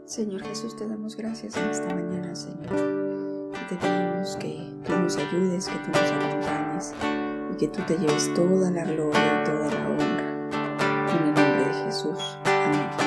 Señor Jesús, te damos gracias en esta mañana, Señor. Y te pedimos que tú nos ayudes, que tú nos acompañes y que tú te lleves toda la gloria y toda la honra. En el nombre de Jesús. Amén.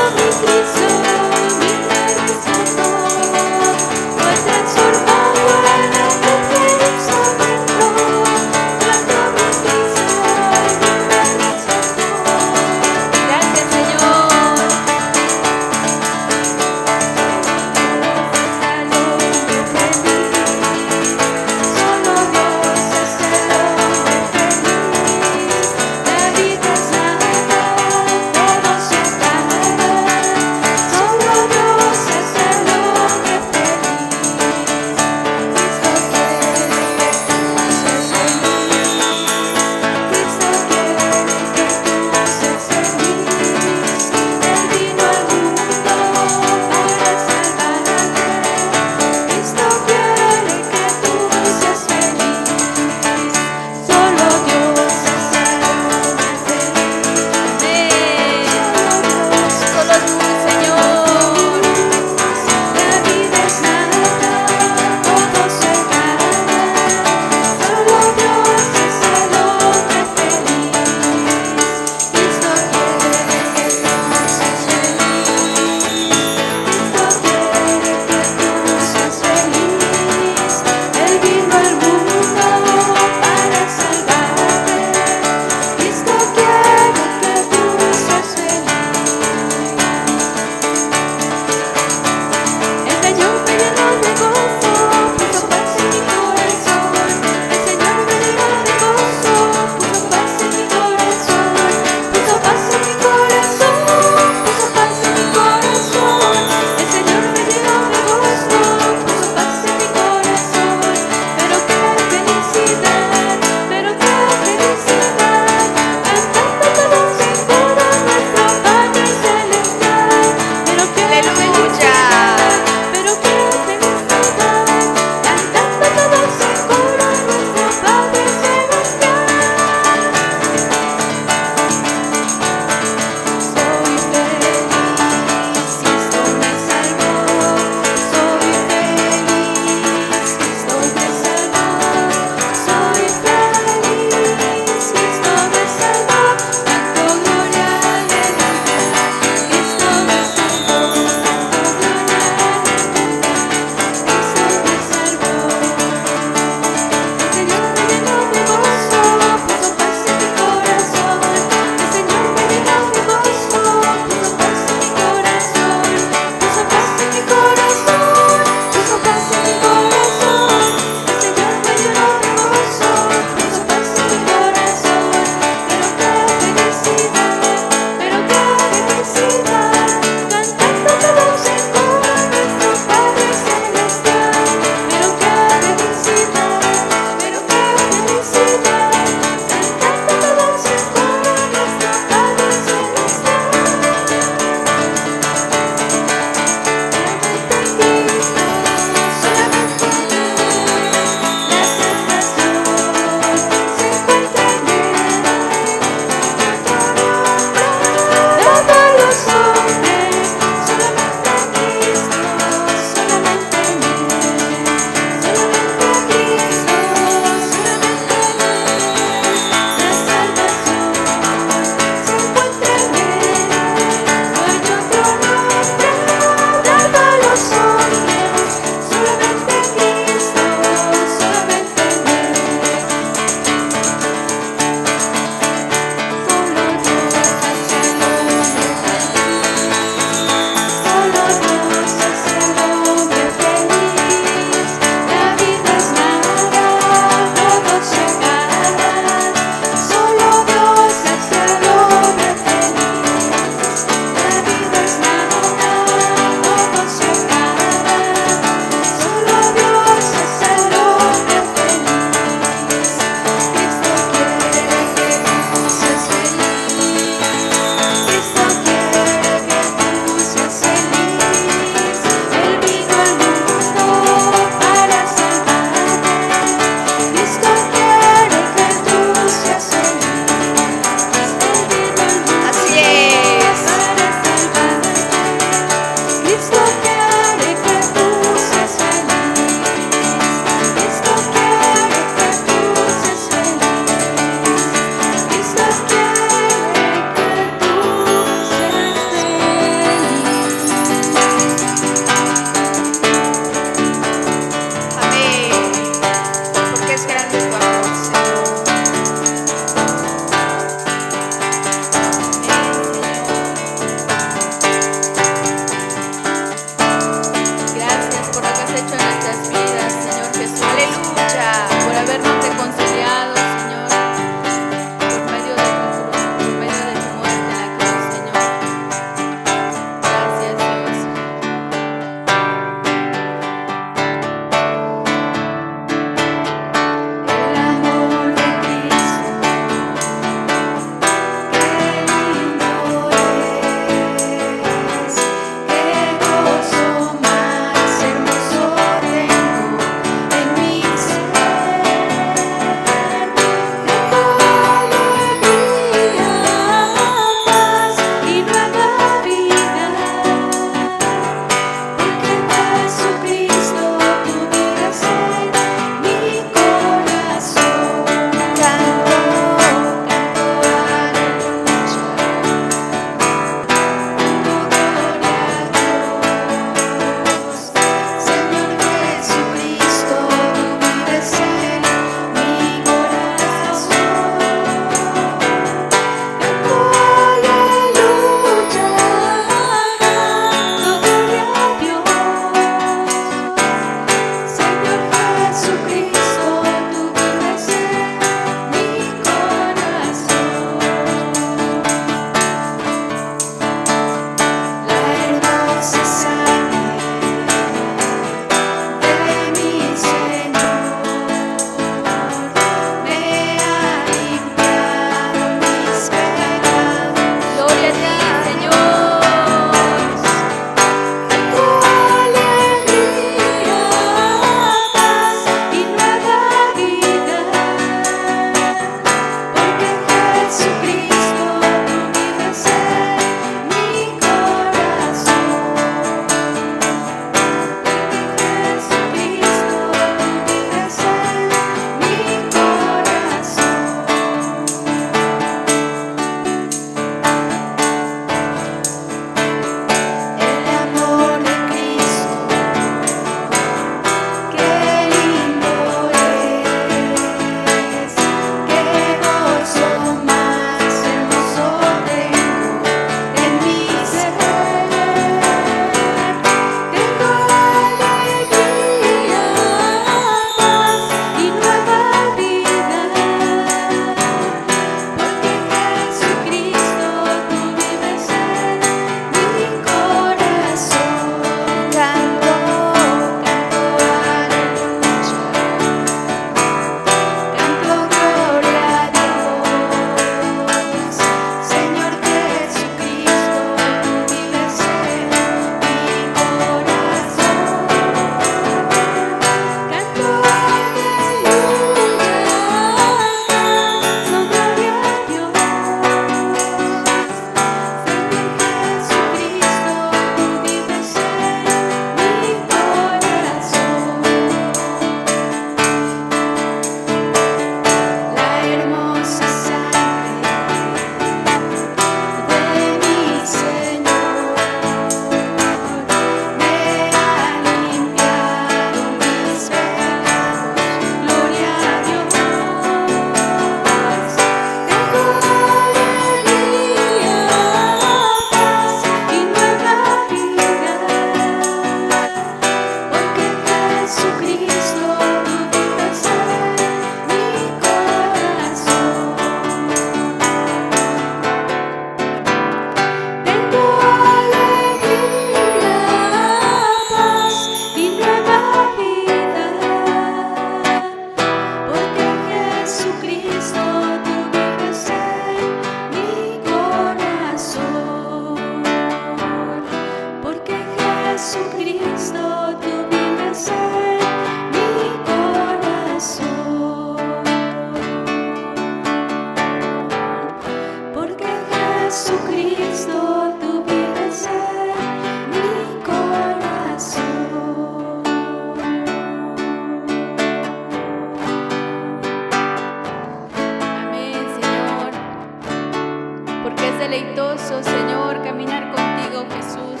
deleitoso, Señor, caminar contigo, Jesús.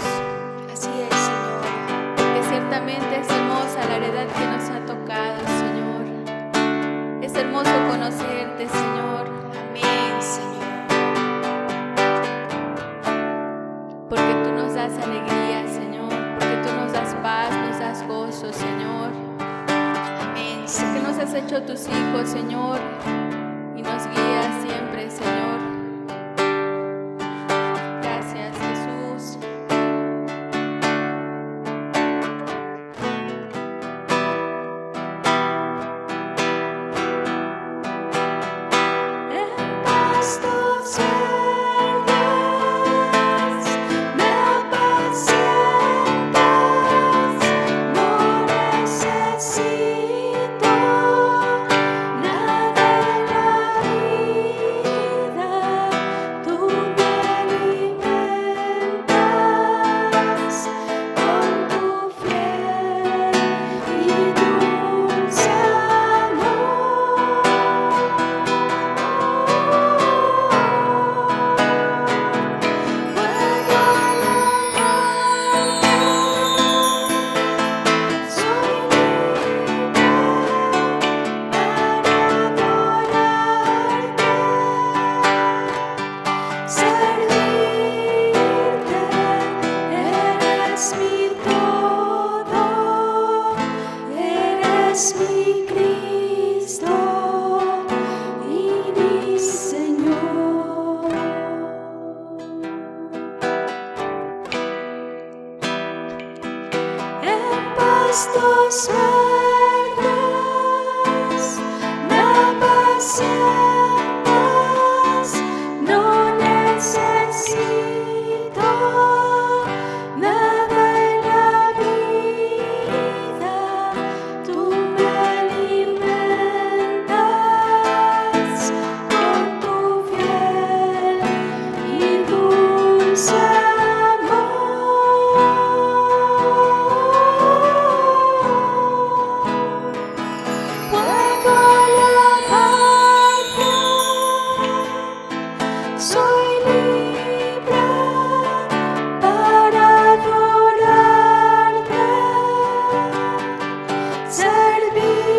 Así es, Señor. Porque ciertamente es hermosa la heredad que nos ha tocado, Señor. Es hermoso conocerte, Señor. Amén, Señor. Porque tú nos das alegría, Señor. Porque tú nos das paz, nos das gozo, Señor. Amén, Señor. Porque nos has hecho tus hijos, Señor, y nos guías siempre, Señor. Gracias, Jesús. En pastos verdes me apacientas, no necesito nada en la vida, tú me alimentas con tu fiel y dulce eres mi Cristo y mi Señor. En pastos verdes me apacientas, no necesito nada en la vida, tú me alimentas con tu fiel y dulce puedo alabarte, soy libre para adorarte, servirte,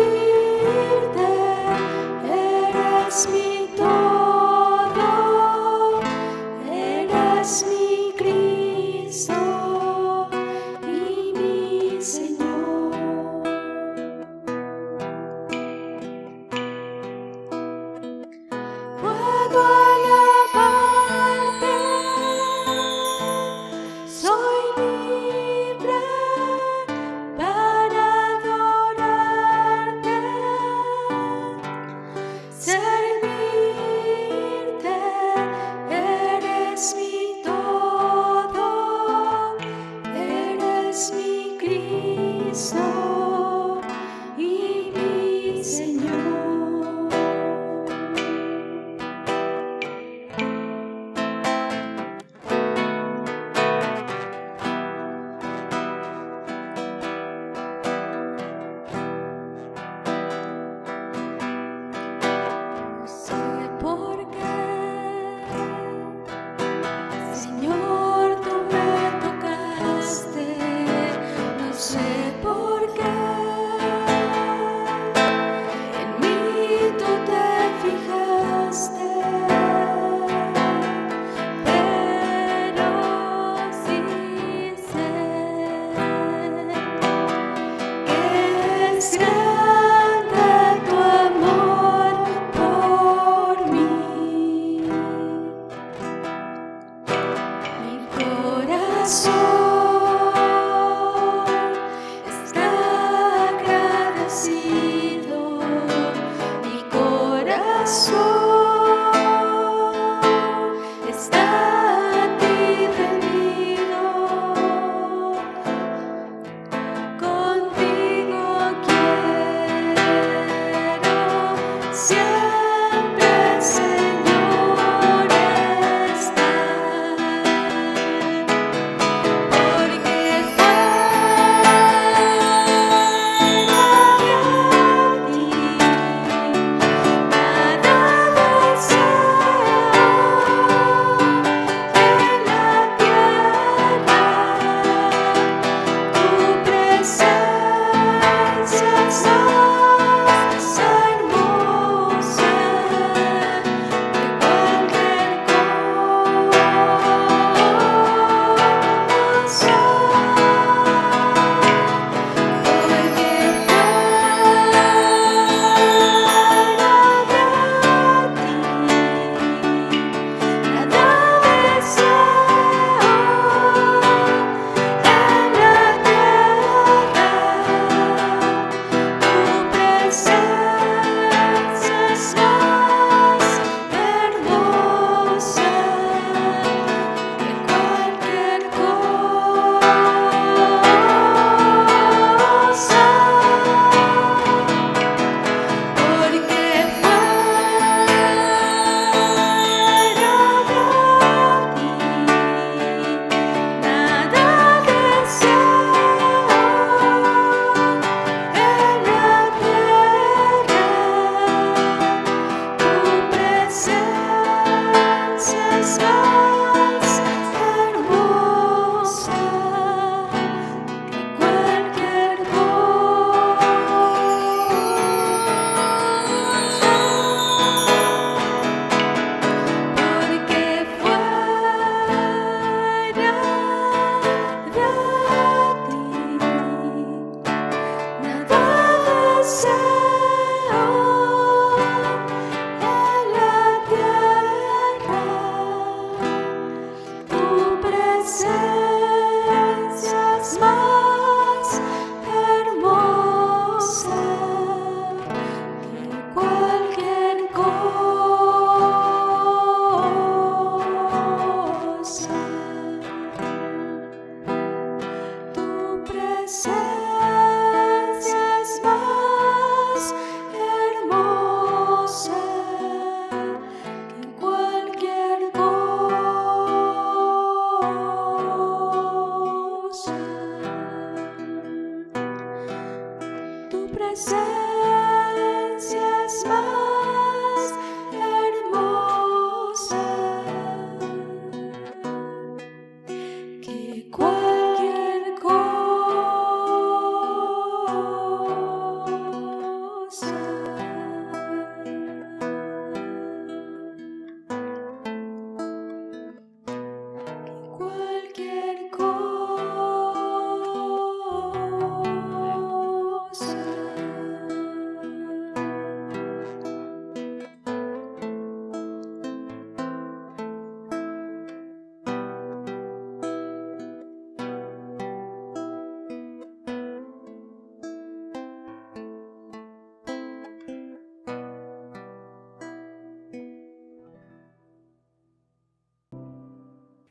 eres mi todo, eres mi Cristo y mi Señor. Puedo alabar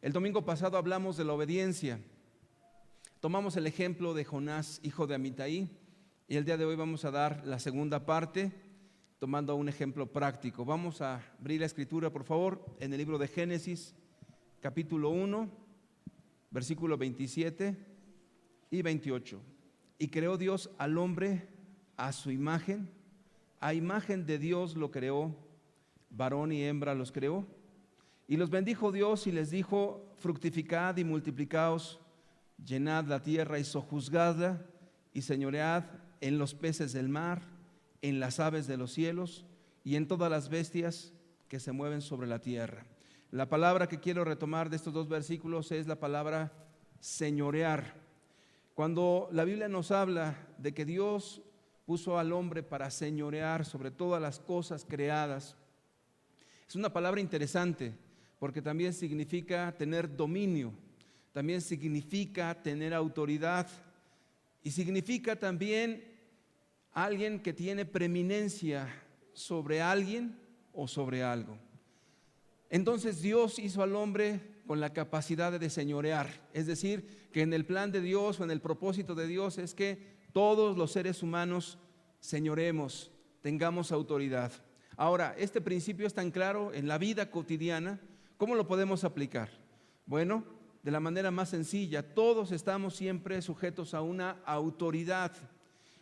El domingo pasado hablamos de la obediencia. Tomamos el ejemplo de Jonás, hijo de Amitai, y el día de hoy vamos a dar la segunda parte, tomando un ejemplo práctico. Vamos a abrir la escritura, por favor, en el libro de Génesis, capítulo 1, versículo 27 y 28. Y creó Dios al hombre a su imagen, a imagen de Dios lo creó, varón y hembra los creó. Y los bendijo Dios y les dijo: fructificad y multiplicaos, llenad la tierra y sojuzgadla, y señoread en los peces del mar, en las aves de los cielos y en todas las bestias que se mueven sobre la tierra. La palabra que quiero retomar de estos dos versículos es la palabra señorear. Cuando la Biblia nos habla de que Dios puso al hombre para señorear sobre todas las cosas creadas, es una palabra interesante, porque también significa tener dominio, también significa tener autoridad y significa también alguien que tiene preeminencia sobre alguien o sobre algo. Entonces Dios hizo al hombre con la capacidad de señorear, es decir, que en el plan de Dios o en el propósito de Dios es que todos los seres humanos señoremos, tengamos autoridad. Ahora, este principio es tan claro en la vida cotidiana. ¿Cómo lo podemos aplicar? Bueno, de la manera más sencilla, todos estamos siempre sujetos a una autoridad.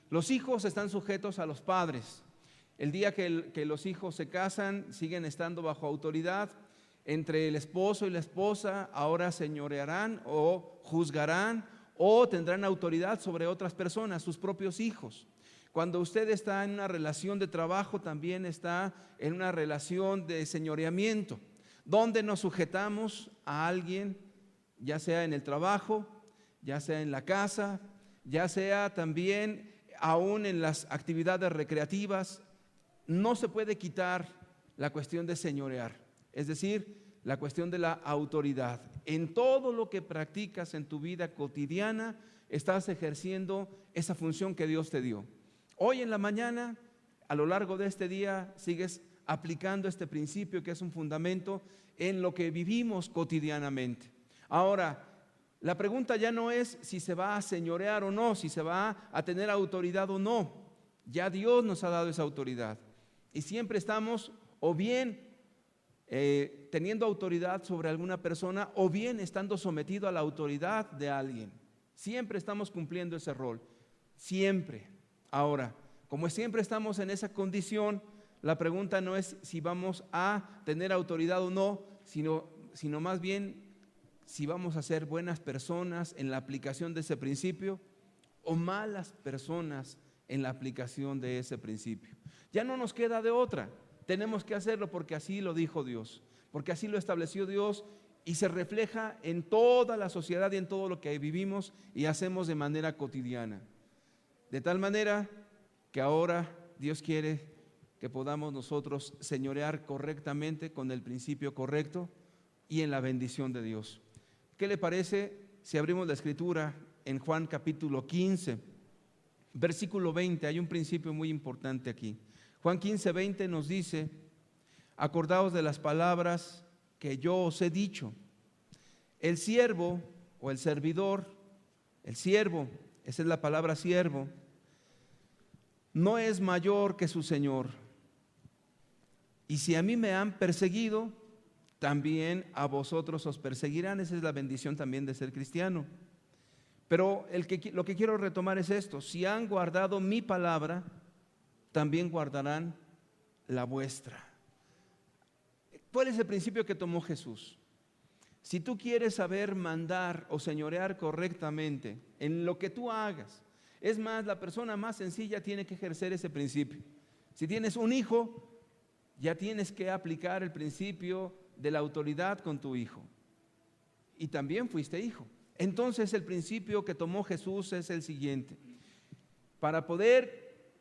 Los hijos están sujetos a los padres. El día que los hijos se casan, siguen estando bajo autoridad. Entre el esposo y la esposa ahora señorearán o juzgarán o tendrán autoridad sobre otras personas, sus propios hijos. Cuando usted está en una relación de trabajo, también está en una relación de señoreamiento, donde nos sujetamos a alguien, ya sea en el trabajo, ya sea en la casa, ya sea también aún en las actividades recreativas. No se puede quitar la cuestión de señorear, es decir, la cuestión de la autoridad. En todo lo que practicas en tu vida cotidiana, estás ejerciendo esa función que Dios te dio. Hoy en la mañana, a lo largo de este día, sigues aplicando este principio que es un fundamento en lo que vivimos cotidianamente. Ahora, la pregunta ya no es si se va a señorear o no, si se va a tener autoridad o no. Ya Dios nos ha dado esa autoridad. Y siempre estamos o bien teniendo autoridad sobre alguna persona o bien estando sometido a la autoridad de alguien. Siempre estamos cumpliendo ese rol, siempre. Ahora, como siempre estamos en esa condición, la pregunta no es si vamos a tener autoridad o no, sino sino más bien si vamos a ser buenas personas en la aplicación de ese principio o malas personas en la aplicación de ese principio. Ya no nos queda de otra, tenemos que hacerlo porque así lo dijo Dios, porque así lo estableció Dios y se refleja en toda la sociedad y en todo lo que vivimos y hacemos de manera cotidiana. De tal manera que ahora Dios quiere que podamos nosotros señorear correctamente con el principio correcto y en la bendición de Dios. ¿Qué le parece si abrimos la escritura en Juan capítulo 15, versículo 20? Hay un principio muy importante aquí. Juan 15, 20 nos dice: acordaos de las palabras que yo os he dicho. El siervo o el servidor, el siervo, esa es la palabra siervo, no es mayor que su Señor. Y si a mí me han perseguido, también a vosotros os perseguirán. Esa es la bendición también de ser cristiano. Pero lo que quiero retomar es esto: si han guardado mi palabra, también guardarán la vuestra. ¿Cuál es el principio que tomó Jesús? Si tú quieres saber mandar o señorear correctamente en lo que tú hagas, es más, la persona más sencilla tiene que ejercer ese principio. Si tienes un hijo, ya tienes que aplicar el principio de la autoridad con tu hijo. Y también fuiste hijo. Entonces el principio que tomó Jesús es el siguiente: para poder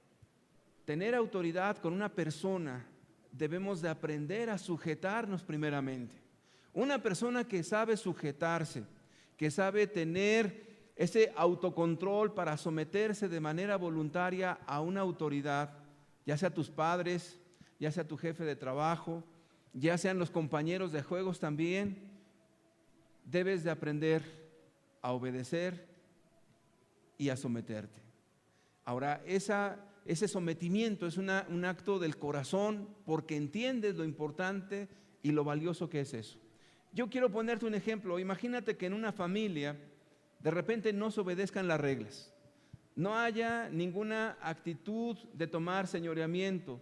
tener autoridad con una persona, debemos de aprender a sujetarnos primeramente. Una persona que sabe sujetarse, que sabe tener ese autocontrol para someterse de manera voluntaria a una autoridad, ya sea tus padres, ya sea tu jefe de trabajo, ya sean los compañeros de juegos también, debes de aprender a obedecer y a someterte. Ahora, ese sometimiento es un acto del corazón porque entiendes lo importante y lo valioso que es eso. Yo quiero ponerte un ejemplo. Imagínate que en una familia de repente no se obedezcan las reglas, no haya ninguna actitud de tomar señoreamiento,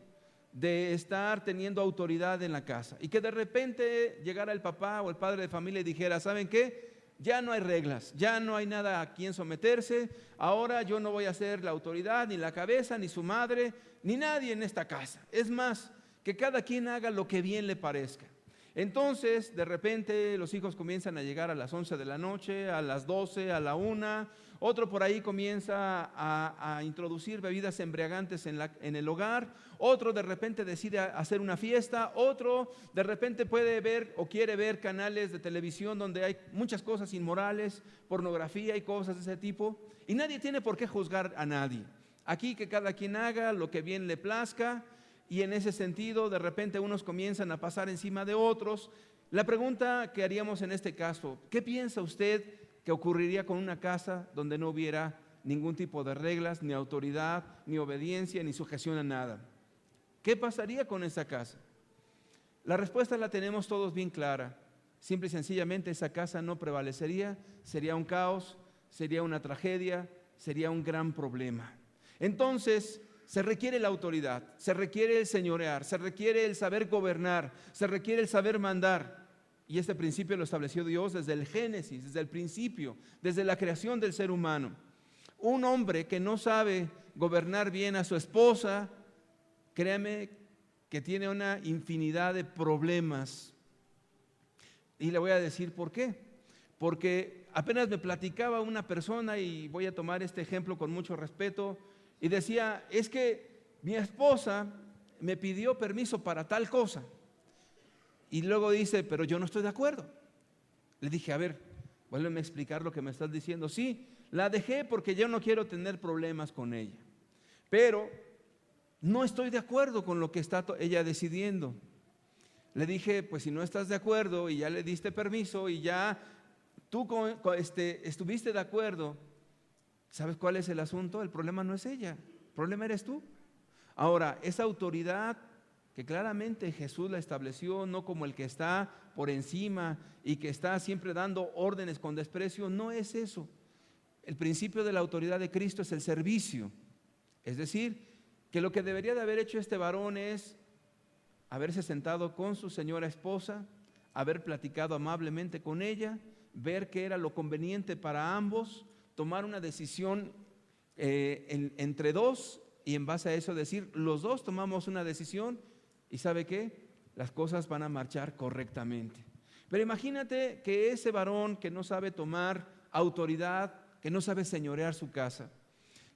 de estar teniendo autoridad en la casa, y que de repente llegara el papá o el padre de familia y dijera: ¿saben qué? Ya no hay reglas, ya no hay nada a quien someterse, ahora yo no voy a ser la autoridad, ni la cabeza, ni su madre, ni nadie en esta casa. Es más, que cada quien haga lo que bien le parezca. Entonces, de repente, los hijos comienzan a llegar a las 11 de la noche, a las 12, a la 1. Otro por ahí comienza a introducir bebidas embriagantes en el hogar. Otro de repente decide hacer una fiesta. Otro de repente puede ver o quiere ver canales de televisión donde hay muchas cosas inmorales, pornografía y cosas de ese tipo. Y nadie tiene por qué juzgar a nadie. Aquí que cada quien haga lo que bien le plazca. Y en ese sentido, de repente unos comienzan a pasar encima de otros. La pregunta que haríamos en este caso: ¿qué piensa usted que ocurriría con una casa donde no hubiera ningún tipo de reglas, ni autoridad, ni obediencia, ni sujeción a nada? ¿Qué pasaría con esa casa? La respuesta la tenemos todos bien clara. Simple y sencillamente esa casa no prevalecería, sería un caos, sería una tragedia, sería un gran problema. Entonces, se requiere la autoridad, se requiere el señorear, se requiere el saber gobernar, se requiere el saber mandar. Y este principio lo estableció Dios desde el Génesis, desde el principio, desde la creación del ser humano. Un hombre que no sabe gobernar bien a su esposa, créame que tiene una infinidad de problemas. Y le voy a decir por qué. Porque apenas me platicaba una persona, y voy a tomar este ejemplo con mucho respeto, y decía: es que mi esposa me pidió permiso para tal cosa. Y luego dice: pero yo no estoy de acuerdo. Le dije: a ver, vuélveme a explicar lo que me estás diciendo. Sí, la dejé porque yo no quiero tener problemas con ella, pero no estoy de acuerdo con lo que está ella decidiendo. Le dije: pues si no estás de acuerdo y ya le diste permiso y ya tú estuviste de acuerdo, ¿sabes cuál es el asunto? El problema no es ella, el problema eres tú. Ahora, esa autoridad que claramente Jesús la estableció, no como el que está por encima y que está siempre dando órdenes con desprecio, no es eso. El principio de la autoridad de Cristo es el servicio. Es decir, que lo que debería de haber hecho este varón es haberse sentado con su señora esposa, haber platicado amablemente con ella, ver qué era lo conveniente para ambos, tomar una decisión entre dos y en base a eso decir, los dos tomamos una decisión y ¿sabe qué? Las cosas van a marchar correctamente. Pero imagínate que ese varón que no sabe tomar autoridad, que no sabe señorear su casa,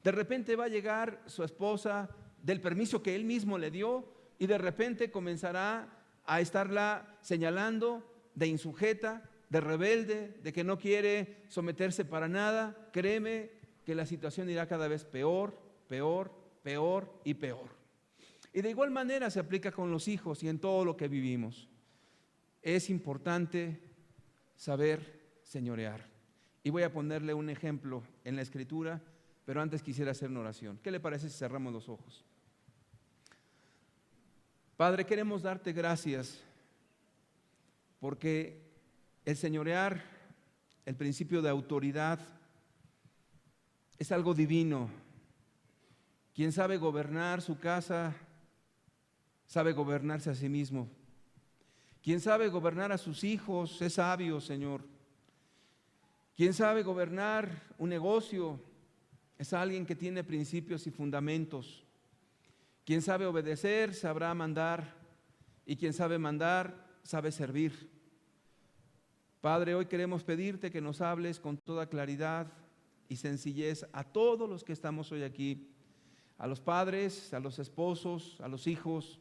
de repente va a llegar su esposa del permiso que él mismo le dio y de repente comenzará a estarla señalando de insujeta, de rebelde, de que no quiere someterse para nada. Créeme que la situación irá cada vez peor, peor, peor y peor. Y de igual manera se aplica con los hijos y en todo lo que vivimos. Es importante saber señorear. Y voy a ponerle un ejemplo en la Escritura, pero antes quisiera hacer una oración. ¿Qué le parece si cerramos los ojos? Padre, queremos darte gracias porque el señorear, el principio de autoridad, es algo divino. Quien sabe gobernar su casa, sabe gobernarse a sí mismo. Quien sabe gobernar a sus hijos, es sabio, Señor. Quien sabe gobernar un negocio, es alguien que tiene principios y fundamentos. Quien sabe obedecer, sabrá mandar. Y quien sabe mandar, sabe servir. Padre, hoy queremos pedirte que nos hables con toda claridad y sencillez a todos los que estamos hoy aquí, a los padres, a los esposos, a los hijos.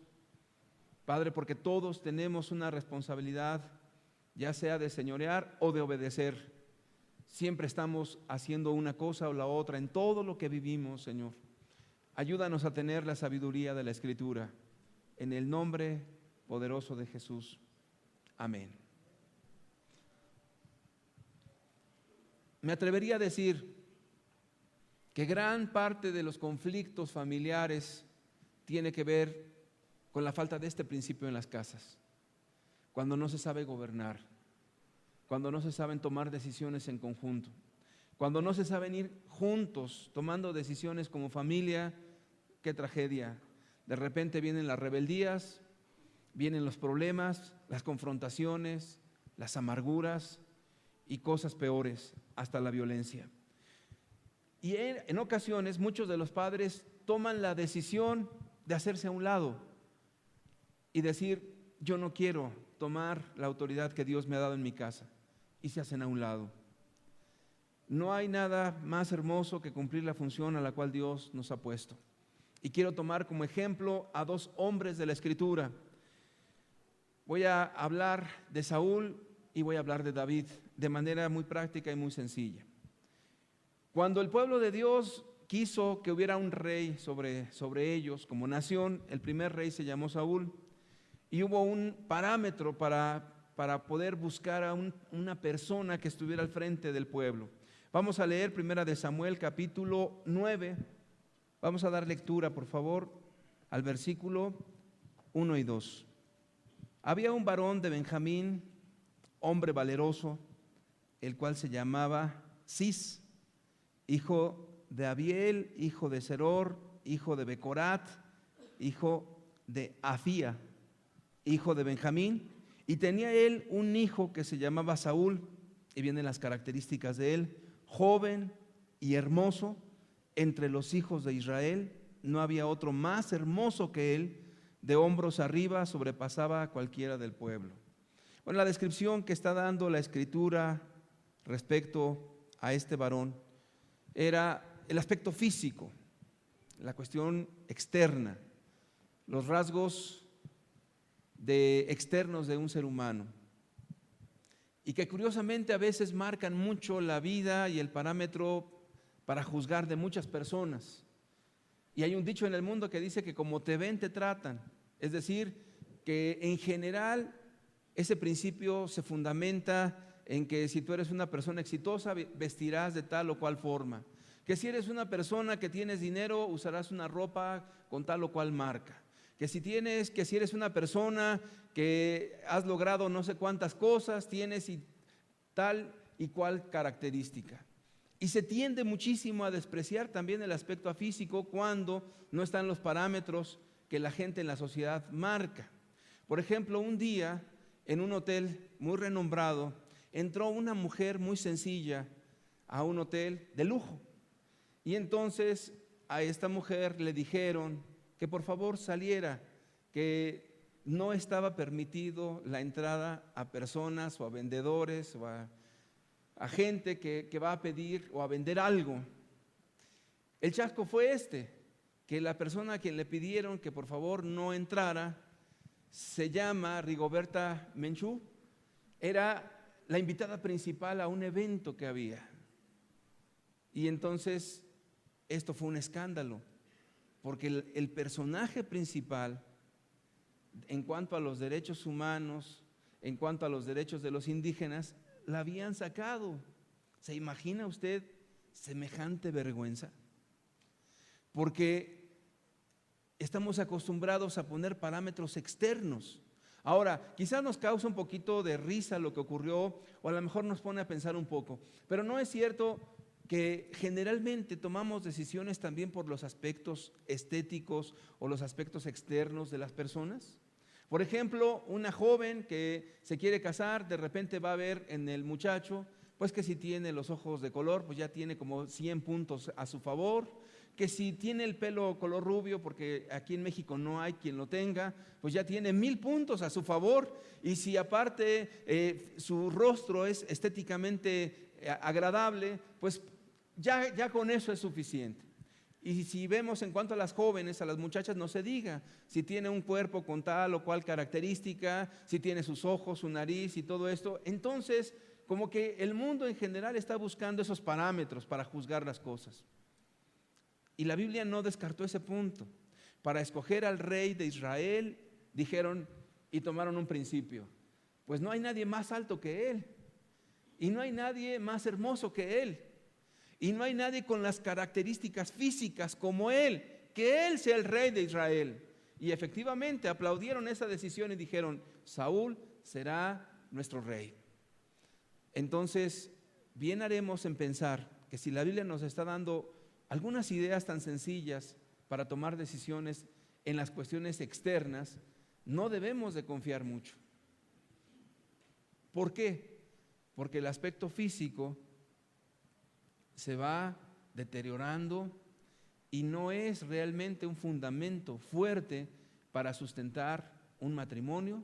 Padre, porque todos tenemos una responsabilidad, ya sea de señorear o de obedecer. Siempre estamos haciendo una cosa o la otra en todo lo que vivimos, Señor. Ayúdanos a tener la sabiduría de la Escritura. En el nombre poderoso de Jesús. Amén. Me atrevería a decir que gran parte de los conflictos familiares tiene que ver con la falta de este principio en las casas. Cuando no se sabe gobernar, cuando no se saben tomar decisiones en conjunto, cuando no se saben ir juntos tomando decisiones como familia. Qué tragedia. De repente vienen las rebeldías, vienen los problemas, las confrontaciones, las amarguras y cosas peores, hasta la violencia. Y en ocasiones muchos de los padres toman la decisión de hacerse a un lado y decir, yo no quiero tomar la autoridad que Dios me ha dado en mi casa, y se hacen a un lado. No hay nada más hermoso que cumplir la función a la cual Dios nos ha puesto. Y quiero tomar como ejemplo a dos hombres de la Escritura. Voy a hablar de Saúl y voy a hablar de David de manera muy práctica y muy sencilla. Cuando el pueblo de Dios quiso que hubiera un rey sobre ellos como nación, el primer rey se llamó Saúl y hubo un parámetro para poder buscar a una persona que estuviera al frente del pueblo. Vamos a leer Primera de Samuel capítulo 9. Vamos a dar lectura, por favor, al versículo 1 y 2. Había un varón de Benjamín, hombre valeroso, el cual se llamaba Cis, hijo de Abiel, hijo de Seror, hijo de Becorat, hijo de Afía, hijo de Benjamín, y tenía él un hijo que se llamaba Saúl, y vienen las características de él, joven y hermoso. Entre los hijos de Israel no había otro más hermoso que él, de hombros arriba sobrepasaba a cualquiera del pueblo. Bueno, la descripción que está dando la Escritura respecto a este varón era el aspecto físico, la cuestión externa, los rasgos externos de un ser humano, y que curiosamente a veces marcan mucho la vida y el parámetro para juzgar de muchas personas. Y hay un dicho en el mundo que dice que como te ven te tratan, es decir, que en general ese principio se fundamenta en que si tú eres una persona exitosa vestirás de tal o cual forma, que si eres una persona que tienes dinero usarás una ropa con tal o cual marca, que si eres una persona que has logrado no sé cuántas cosas, tienes tal y cual característica. Y se tiende muchísimo a despreciar también el aspecto físico cuando no están los parámetros que la gente en la sociedad marca. Por ejemplo, un día en un hotel muy renombrado, entró una mujer muy sencilla a un hotel de lujo. Y entonces a esta mujer le dijeron que por favor saliera, que no estaba permitido la entrada a personas o a vendedores o a gente que va a pedir o a vender algo. El chasco fue que la persona a quien le pidieron que por favor no entrara se llama Rigoberta Menchú, era la invitada principal a un evento que había. Y entonces esto fue un escándalo, porque el personaje principal en cuanto a los derechos humanos, en cuanto a los derechos de los indígenas, la habían sacado. ¿Se imagina usted semejante vergüenza? Porque estamos acostumbrados a poner parámetros externos. Ahora, quizás nos causa un poquito de risa lo que ocurrió, o a lo mejor nos pone a pensar un poco, pero ¿no es cierto que generalmente tomamos decisiones también por los aspectos estéticos o los aspectos externos de las personas? Por ejemplo, una joven que se quiere casar, de repente va a ver en el muchacho, pues que si tiene los ojos de color, pues ya tiene como 100 puntos a su favor, que si tiene el pelo color rubio, porque aquí en México no hay quien lo tenga, pues ya tiene 1000 puntos a su favor, y si aparte su rostro es estéticamente agradable, pues ya con eso es suficiente. Y si vemos en cuanto a las jóvenes, a las muchachas, no se diga, si tiene un cuerpo con tal o cual característica, si tiene sus ojos, su nariz y todo esto, entonces como que el mundo en general está buscando esos parámetros para juzgar las cosas. Y la Biblia no descartó ese punto. Para escoger al rey de Israel, dijeron y tomaron un principio: pues no hay nadie más alto que él, y no hay nadie más hermoso que él, y no hay nadie con las características físicas como él, que él sea el rey de Israel. Y efectivamente aplaudieron esa decisión y dijeron: Saúl será nuestro rey. Entonces, bien haremos en pensar que si la Biblia nos está dando algunas ideas tan sencillas para tomar decisiones en las cuestiones externas, no debemos de confiar mucho. ¿Por qué? Porque el aspecto físico se va deteriorando y no es realmente un fundamento fuerte para sustentar un matrimonio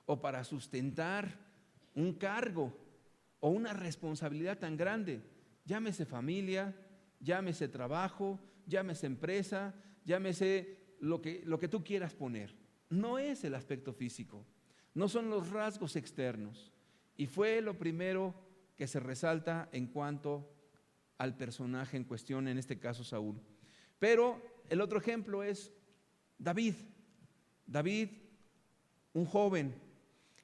o para sustentar un cargo o una responsabilidad tan grande. Llámese familia, llámese trabajo, llámese empresa, llámese lo que tú quieras poner. No es el aspecto físico, no son los rasgos externos. Y fue lo primero que se resalta en cuanto al personaje en cuestión, en este caso Saúl. Pero el otro ejemplo es David. David, un joven.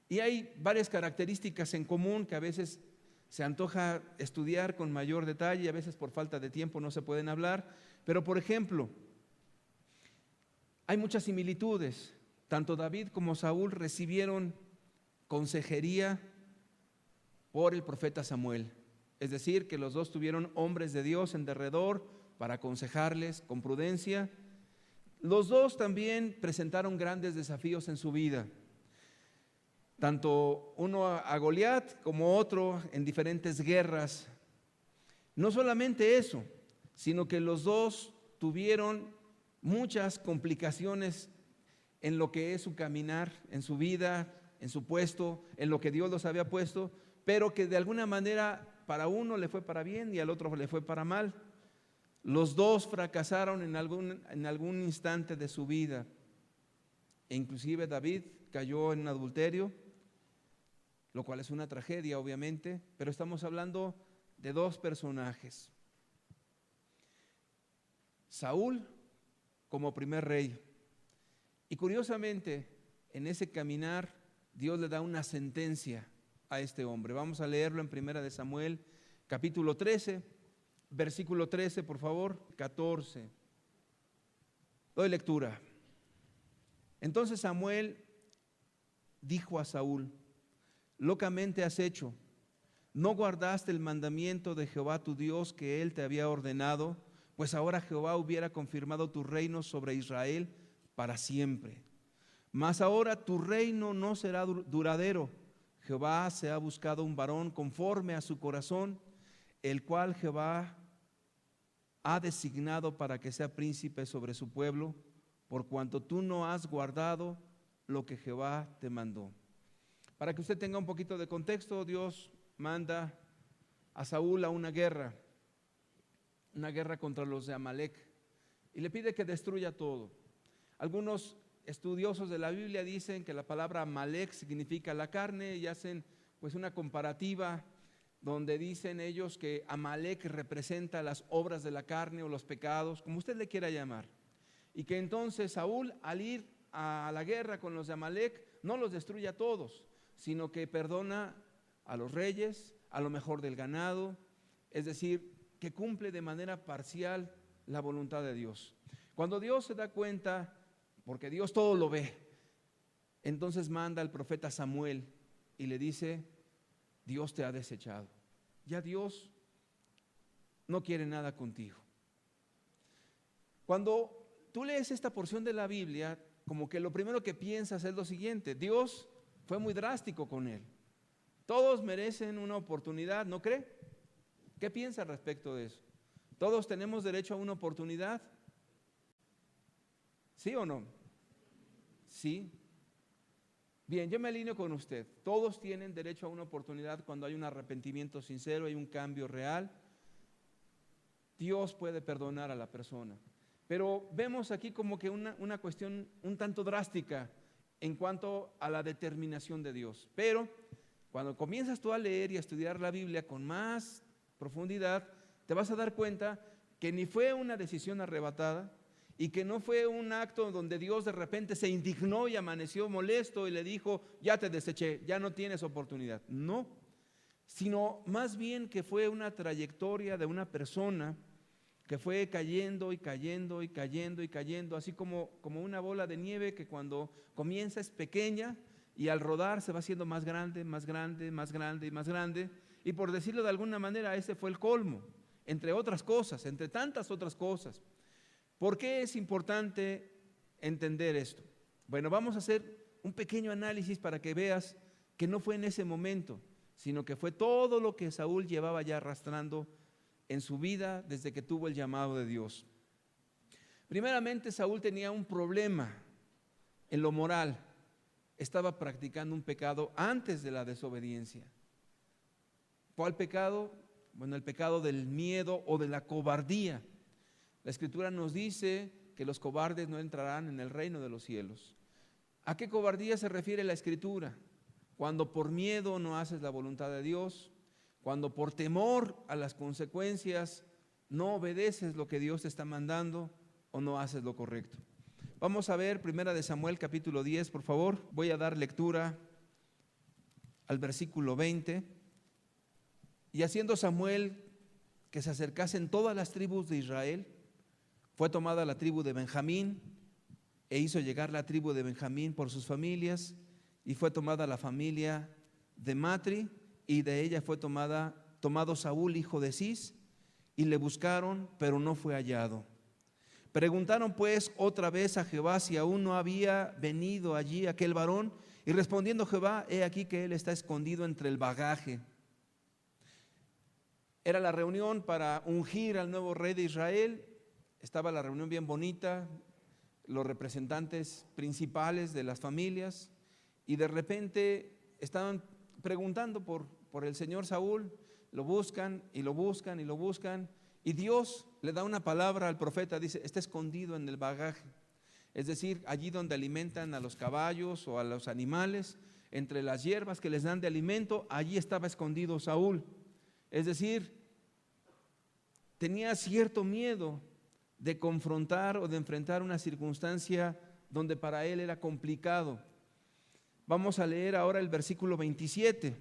Y hay varias características en común que a veces se antoja estudiar con mayor detalle y a veces por falta de tiempo no se pueden hablar. Pero por ejemplo, hay muchas similitudes. Tanto David como Saúl recibieron consejería por el profeta Samuel. Es decir, que los dos tuvieron hombres de Dios en derredor para aconsejarles con prudencia. Los dos también presentaron grandes desafíos en su vida. Tanto uno a Goliat como otro en diferentes guerras. No solamente eso, sino que los dos tuvieron muchas complicaciones en lo que es su caminar, en su vida, en su puesto, en lo que Dios los había puesto, pero que de alguna manera para uno le fue para bien y al otro le fue para mal. Los dos fracasaron en algún instante de su vida. E inclusive David cayó en adulterio, lo cual es una tragedia obviamente, pero estamos hablando de dos personajes. Saúl como primer rey. Y curiosamente, en ese caminar, Dios le da una sentencia a este hombre. Vamos a leerlo en Primera de Samuel, capítulo 13, versículo 13, por favor, 14. Doy lectura. Entonces Samuel dijo a Saúl: locamente has hecho, no guardaste el mandamiento de Jehová tu Dios que él te había ordenado, pues ahora Jehová hubiera confirmado tu reino sobre Israel para siempre. Mas ahora tu reino no será duradero. Jehová se ha buscado un varón conforme a su corazón, el cual Jehová ha designado para que sea príncipe sobre su pueblo, por cuanto tú no has guardado lo que Jehová te mandó. Para que usted tenga un poquito de contexto, Dios manda a Saúl a una guerra contra los de Amalec, y le pide que destruya todo. Algunos estudiosos de la Biblia dicen que la palabra Amalec significa la carne, y hacen pues una comparativa donde dicen ellos que Amalec representa las obras de la carne o los pecados, como usted le quiera llamar, y que entonces Saúl, al ir a la guerra con los de Amalec, no los destruye a todos, sino que perdona a los reyes, a lo mejor del ganado, es decir, que cumple de manera parcial la voluntad de Dios. Cuando Dios se da cuenta, porque Dios todo lo ve, entonces manda al profeta Samuel y le dice: Dios te ha desechado, ya Dios no quiere nada contigo. Cuando tú lees esta porción de la Biblia, como que lo primero que piensas es lo siguiente: Dios fue muy drástico con él. Todos merecen una oportunidad, ¿no cree? ¿Qué piensa respecto de eso? ¿Todos tenemos derecho a una oportunidad? ¿Sí o no? Sí. Bien, yo me alineo con usted. Todos tienen derecho a una oportunidad cuando hay un arrepentimiento sincero, hay un cambio real. Dios puede perdonar a la persona. Pero vemos aquí como que una cuestión un tanto drástica en cuanto a la determinación de Dios. Pero cuando comienzas tú a leer y a estudiar la Biblia con más profundidad, te vas a dar cuenta que ni fue una decisión arrebatada, y que no fue un acto donde Dios de repente se indignó y amaneció molesto y le dijo: ya te deseché, ya no tienes oportunidad. No, sino más bien que fue una trayectoria de una persona que fue cayendo y cayendo y cayendo y cayendo, así como una bola de nieve que cuando comienza es pequeña y al rodar se va haciendo más grande, más grande, más grande y más grande. Y por decirlo de alguna manera, ese fue el colmo, entre otras cosas, entre tantas otras cosas. ¿Por qué es importante entender esto? Bueno, vamos a hacer un pequeño análisis para que veas que no fue en ese momento, sino que fue todo lo que Saúl llevaba ya arrastrando en su vida desde que tuvo el llamado de Dios. Primeramente, Saúl tenía un problema en lo moral. Estaba practicando un pecado antes de la desobediencia. ¿Cuál pecado? Bueno, el pecado del miedo o de la cobardía. La Escritura nos dice que los cobardes no entrarán en el reino de los cielos. ¿A qué cobardía se refiere la Escritura? Cuando por miedo no haces la voluntad de Dios, cuando por temor a las consecuencias no obedeces lo que Dios te está mandando o no haces lo correcto. Vamos a ver 1 Samuel capítulo 10, por favor. Voy a dar lectura al versículo 20. Y haciendo Samuel que se acercasen todas las tribus de Israel, fue tomada la tribu de Benjamín, e hizo llegar la tribu de Benjamín por sus familias, y fue tomada la familia de Matri, y de ella fue tomado Saúl, hijo de Cis, y le buscaron, pero no fue hallado. Preguntaron pues otra vez a Jehová si aún no había venido allí aquel varón, y respondiendo Jehová: he aquí que él está escondido entre el bagaje. Era la reunión para ungir al nuevo rey de Israel. Estaba la reunión bien bonita, los representantes principales de las familias, y de repente estaban preguntando por el señor Saúl. Lo buscan y lo buscan y lo buscan, y Dios le da una palabra al profeta. Dice: está escondido en el bagaje, es decir, allí donde alimentan a los caballos o a los animales, entre las hierbas que les dan de alimento, allí estaba escondido Saúl. Es decir, tenía cierto miedo de confrontar o de enfrentar una circunstancia donde para él era complicado. Vamos a leer ahora el versículo 27.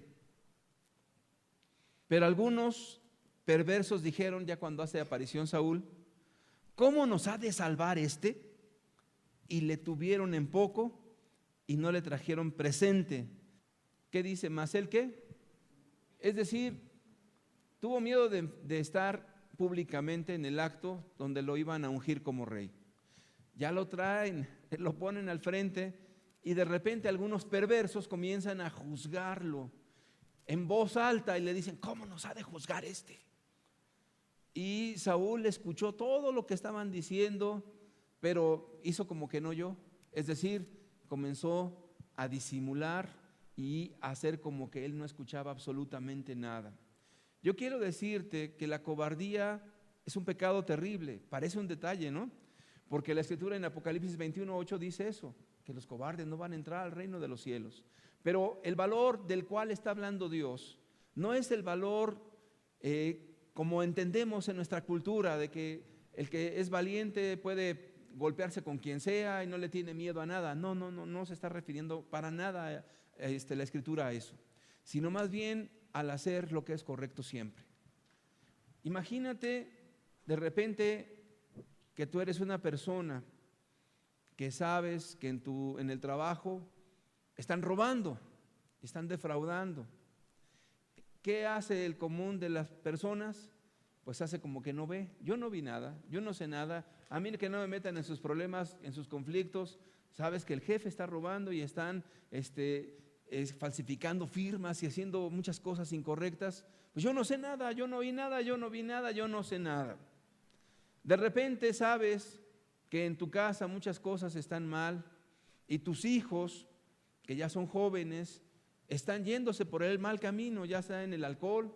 Pero algunos perversos dijeron, ya cuando hace aparición Saúl: ¿cómo nos ha de salvar este? Y le tuvieron en poco y no le trajeron presente. ¿Qué dice? ¿Más él qué? Es decir, tuvo miedo de estar públicamente en el acto donde lo iban a ungir como rey. Ya lo traen, lo ponen al frente, y de repente algunos perversos comienzan a juzgarlo en voz alta y le dicen, ¿cómo nos ha de juzgar este? Y Saúl escuchó todo lo que estaban diciendo, pero hizo como que no oyó. Es decir, comenzó a disimular y a hacer como que él no escuchaba absolutamente nada. Yo quiero decirte que la cobardía es un pecado terrible. Parece un detalle, ¿no? Porque la Escritura en Apocalipsis 21:8 dice eso, que los cobardes no van a entrar al reino de los cielos. Pero el valor del cual está hablando Dios no es el valor como entendemos en nuestra cultura, de que el que es valiente puede golpearse con quien sea y no le tiene miedo a nada. No se está refiriendo para nada la Escritura a eso, sino más bien al hacer lo que es correcto siempre. Imagínate de repente que tú eres una persona que sabes que en el trabajo están robando, están defraudando. ¿Qué hace el común de las personas? Pues hace como que no ve. Yo no vi nada, yo no sé nada. A mí que no me metan en sus problemas, en sus conflictos. Sabes que el jefe está robando y están falsificando firmas y haciendo muchas cosas incorrectas. Pues yo no sé nada, yo no vi nada, yo no vi nada, yo no sé nada. De repente sabes que en tu casa muchas cosas están mal y tus hijos, que ya son jóvenes, están yéndose por el mal camino, ya sea en el alcohol,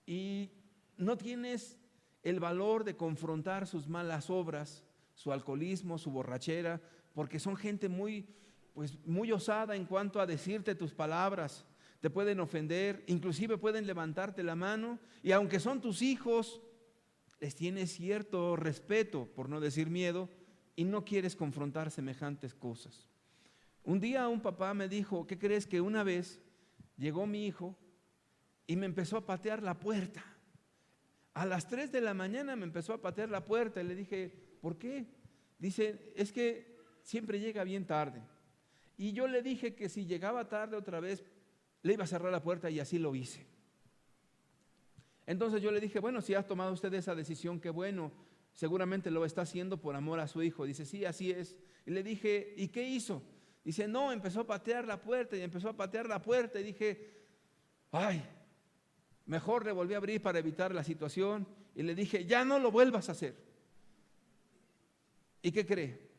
y no tienes el valor de confrontar sus malas obras, su alcoholismo, su borrachera, porque son gente muy osada en cuanto a decirte tus palabras. Te pueden ofender, inclusive pueden levantarte la mano, y aunque son tus hijos, les tienes cierto respeto, por no decir miedo, y no quieres confrontar semejantes cosas. Un día un papá me dijo, ¿qué crees? Que una vez llegó mi hijo y me empezó a patear la puerta. A las 3 de la mañana me empezó a patear la puerta y le dije, ¿por qué? Dice, es que siempre llega bien tarde. Y yo le dije que si llegaba tarde otra vez, le iba a cerrar la puerta, y así lo hice. Entonces yo le dije, bueno, si has tomado usted esa decisión, qué bueno, seguramente lo está haciendo por amor a su hijo. Dice, sí, así es. Y le dije, ¿y qué hizo? Dice, no, empezó a patear la puerta y empezó a patear la puerta, y dije, ay, mejor le volví a abrir para evitar la situación, y le dije, ya no lo vuelvas a hacer. ¿Y qué cree?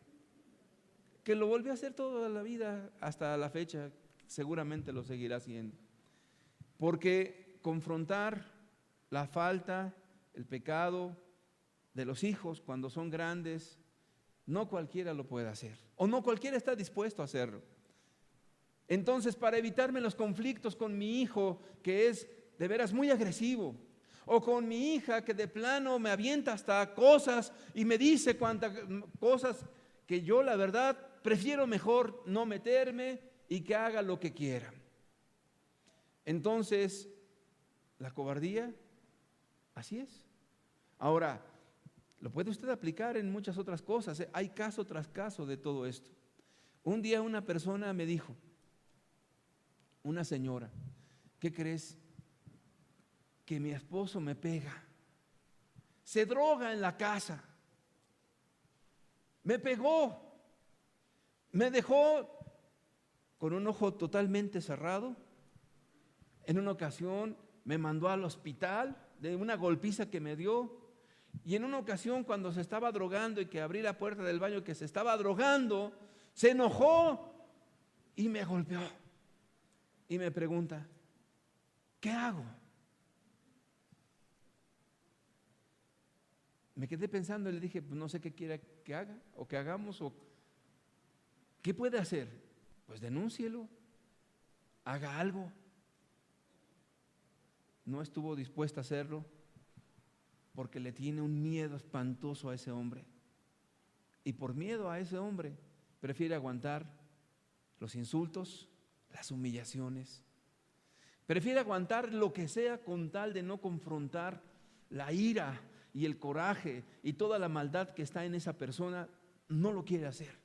Que lo volvió a hacer toda la vida hasta la fecha, seguramente lo seguirá haciendo. Porque confrontar la falta, el pecado de los hijos cuando son grandes, no cualquiera lo puede hacer, o no cualquiera está dispuesto a hacerlo. Entonces, para evitarme los conflictos con mi hijo, que es de veras muy agresivo, o con mi hija que de plano me avienta hasta cosas y me dice cuantas cosas que yo la verdad prefiero mejor no meterme y que haga lo que quiera. Entonces, la cobardía, así es. Ahora, lo puede usted aplicar en muchas otras cosas, ¿eh? Hay caso tras caso de todo esto. Un día una persona me dijo, una señora, ¿qué crees? Que mi esposo me pega, se droga en la casa, me pegó, me dejó con un ojo totalmente cerrado. En una ocasión me mandó al hospital de una golpiza que me dio. Y en una ocasión, cuando se estaba drogando y que abrí la puerta del baño que se estaba drogando, se enojó y me golpeó. Y me pregunta, ¿qué hago? Me quedé pensando y le dije, pues no sé qué quiera que haga o que hagamos, o ¿qué puede hacer? Pues denúncielo, haga algo. No estuvo dispuesta a hacerlo, porque le tiene un miedo espantoso a ese hombre. Y por miedo a ese hombre, prefiere aguantar los insultos, las humillaciones. Prefiere aguantar lo que sea con tal de no confrontar la ira y el coraje y toda la maldad que está en esa persona. No lo quiere hacer.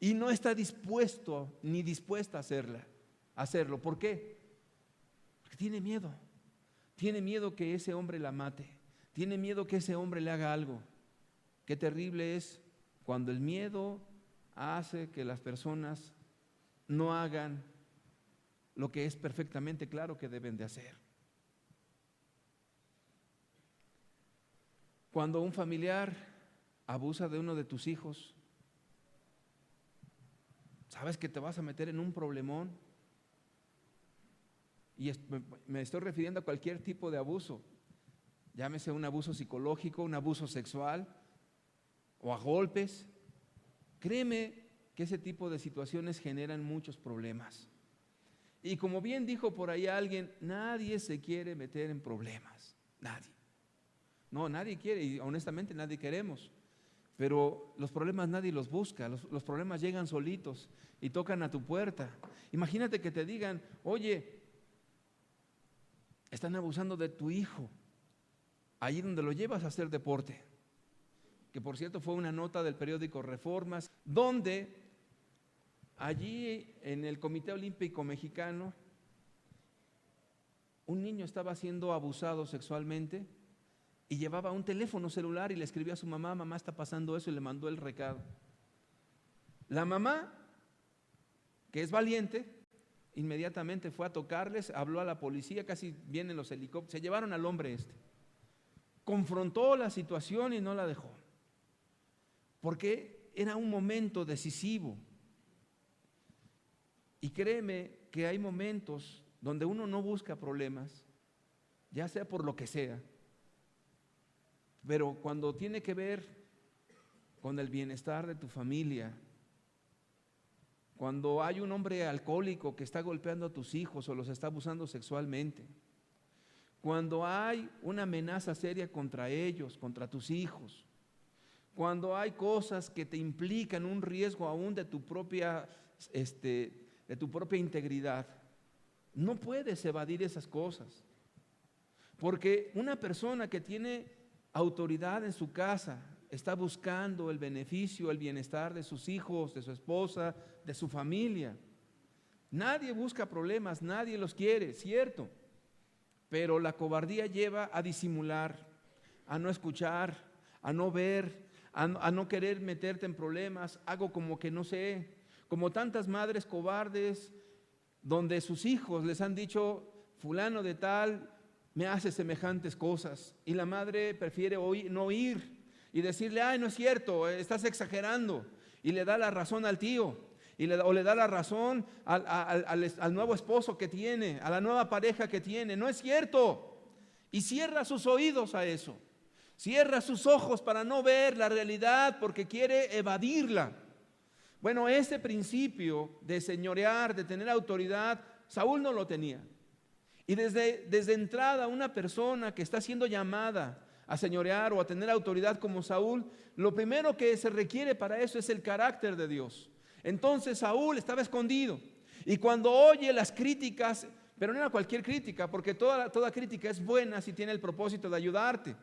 Y no está dispuesto ni dispuesta a hacerlo. ¿Por qué? Porque tiene miedo. Tiene miedo que ese hombre la mate. Tiene miedo que ese hombre le haga algo. Qué terrible es cuando el miedo hace que las personas no hagan lo que es perfectamente claro que deben de hacer. Cuando un familiar abusa de uno de tus hijos, sabes que te vas a meter en un problemón. Y me estoy refiriendo a cualquier tipo de abuso, llámese un abuso psicológico, un abuso sexual o a golpes. Créeme que ese tipo de situaciones generan muchos problemas. Y como bien dijo por ahí alguien, nadie se quiere meter en problemas, nadie. No, nadie quiere, y honestamente nadie queremos. Pero los problemas nadie los busca, los problemas llegan solitos y tocan a tu puerta. Imagínate que te digan, oye, están abusando de tu hijo, allí donde lo llevas a hacer deporte. Que por cierto fue una nota del periódico Reformas, donde allí en el Comité Olímpico Mexicano, un niño estaba siendo abusado sexualmente y llevaba un teléfono celular y le escribió a su mamá, mamá está pasando eso, y le mandó el recado. La mamá, que es valiente, inmediatamente fue a tocarles, habló a la policía, casi vienen los helicópteros, se llevaron al hombre confrontó la situación y no la dejó, porque era un momento decisivo. Y créeme que hay momentos donde uno no busca problemas, ya sea por lo que sea, pero cuando tiene que ver con el bienestar de tu familia, cuando hay un hombre alcohólico que está golpeando a tus hijos o los está abusando sexualmente, cuando hay una amenaza seria contra ellos, contra tus hijos, cuando hay cosas que te implican un riesgo aún de tu propia integridad, no puedes evadir esas cosas. Porque una persona que tiene autoridad en su casa está buscando el beneficio, el bienestar de sus hijos, de su esposa, de su familia. Nadie busca problemas, nadie los quiere, cierto, pero la cobardía lleva a disimular, a no escuchar, a no ver, a no querer meterte en problemas. Hago como que no sé, como tantas madres cobardes donde sus hijos les han dicho, fulano de tal me hace semejantes cosas, y la madre prefiere no oír y decirle, ay, no es cierto, estás exagerando, y le da la razón al tío, o le da la razón al nuevo esposo que tiene, a la nueva pareja que tiene. No es cierto, y cierra sus oídos a eso, cierra sus ojos para no ver la realidad porque quiere evadirla. Bueno, ese principio de señorear, de tener autoridad, Saúl no lo tenía. Y desde entrada, una persona que está siendo llamada a señorear o a tener autoridad como Saúl, lo primero que se requiere para eso es el carácter de Dios. Entonces Saúl estaba escondido, y cuando oye las críticas, pero no era cualquier crítica, porque toda crítica es buena si tiene el propósito de ayudarte,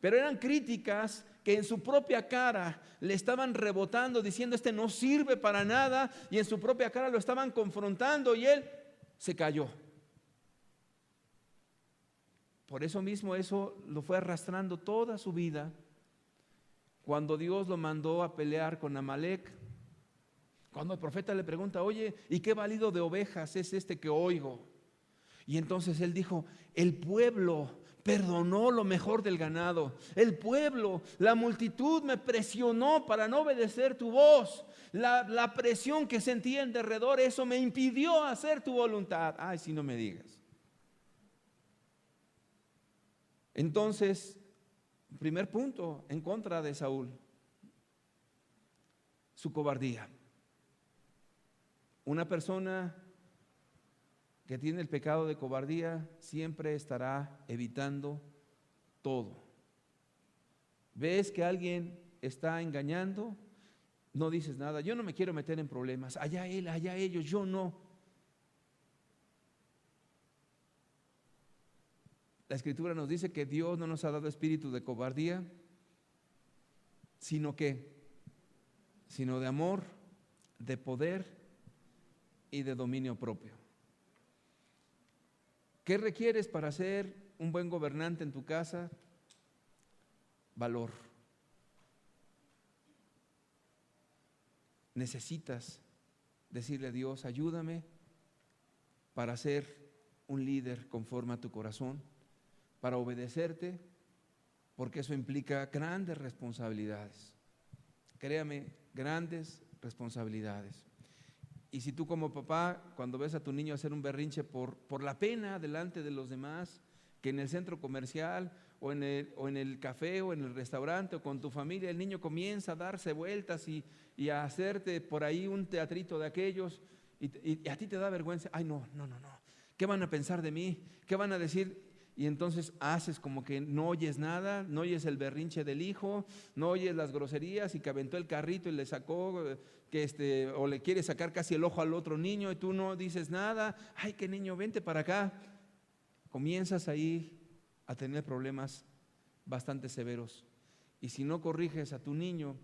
pero eran críticas que en su propia cara le estaban rebotando, diciendo, este no sirve para nada, y en su propia cara lo estaban confrontando, y él se cayó. Por eso mismo eso lo fue arrastrando toda su vida. Cuando Dios lo mandó a pelear con Amalec, cuando el profeta le pregunta, oye, ¿y qué balido de ovejas es este que oigo? Y entonces él dijo, el pueblo perdonó lo mejor del ganado. El pueblo, la multitud me presionó para no obedecer tu voz. La presión que sentía en derredor, eso me impidió hacer tu voluntad. Ay, si no me digas. Entonces, primer punto en contra de Saúl, su cobardía. Una persona que tiene el pecado de cobardía siempre estará evitando todo. ¿Ves que alguien está engañando? No dices nada, yo no me quiero meter en problemas, allá él, allá ellos, yo no. La Escritura nos dice que Dios no nos ha dado espíritu de cobardía, sino de amor, de poder y de dominio propio. ¿Qué requieres para ser un buen gobernante en tu casa? Valor. Necesitas decirle a Dios, ayúdame para ser un líder conforme a tu corazón, para obedecerte, porque eso implica grandes responsabilidades. Créame, grandes responsabilidades. Y si tú como papá, cuando ves a tu niño hacer un berrinche por la pena delante de los demás, que en el centro comercial o en el café o en el restaurante o con tu familia, el niño comienza a darse vueltas y a hacerte por ahí un teatrito de aquellos, y a ti te da vergüenza. Ay, no, ¿qué van a pensar de mí? ¿Qué van a decir? Y entonces haces como que no oyes nada, no oyes el berrinche del hijo, no oyes las groserías y que aventó el carrito y le sacó, o le quiere sacar casi el ojo al otro niño y tú no dices nada. Ay, qué niño, vente para acá. Comienzas ahí a tener problemas bastante severos. Y si no corriges a tu niño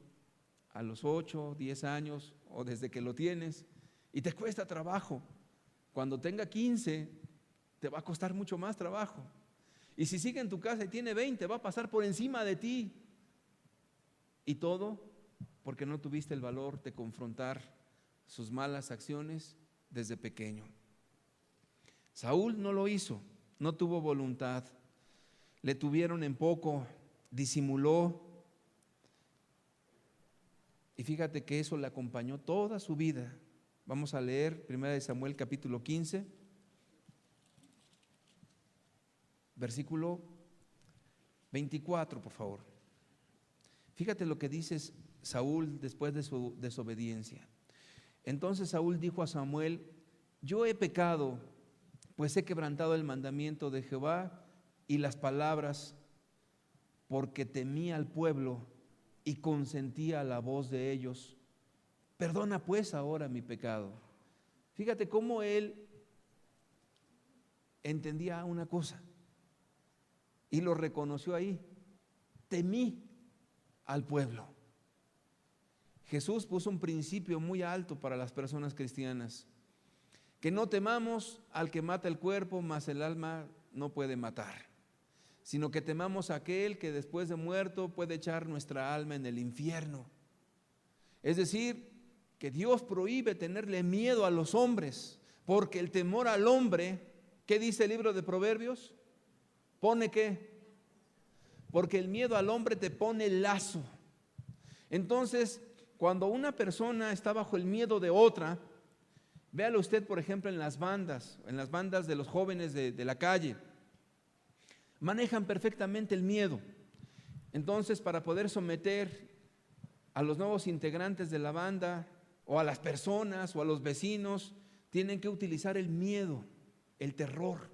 a los 8, 10 años o desde que lo tienes, y te cuesta trabajo, cuando tenga 15 te va a costar mucho más trabajo. Y si sigue en tu casa y tiene 20, va a pasar por encima de ti. Y todo porque no tuviste el valor de confrontar sus malas acciones desde pequeño. Saúl no lo hizo, no tuvo voluntad. Le tuvieron en poco, disimuló. Y fíjate que eso le acompañó toda su vida. Vamos a leer 1 Samuel capítulo 15. Versículo 24, por favor. Fíjate lo que dice Saúl después de su desobediencia. Entonces Saúl dijo a Samuel: yo he pecado, pues he quebrantado el mandamiento de Jehová y las palabras, porque temía al pueblo y consentía a la voz de ellos. Perdona pues ahora mi pecado. Fíjate cómo él entendía una cosa y lo reconoció ahí: temí al pueblo. Jesús puso un principio muy alto para las personas cristianas: que no temamos al que mata el cuerpo, mas el alma no puede matar, sino que temamos a aquel que después de muerto puede echar nuestra alma en el infierno. Es decir, que Dios prohíbe tenerle miedo a los hombres, porque el temor al hombre, ¿qué dice el libro de Proverbios? ¿Pone qué? Porque el miedo al hombre te pone lazo. Entonces, cuando una persona está bajo el miedo de otra, véalo usted, por ejemplo, en las bandas de los jóvenes de la calle, manejan perfectamente el miedo. Entonces, para poder someter a los nuevos integrantes de la banda, o a las personas, o a los vecinos, tienen que utilizar el miedo, el terror.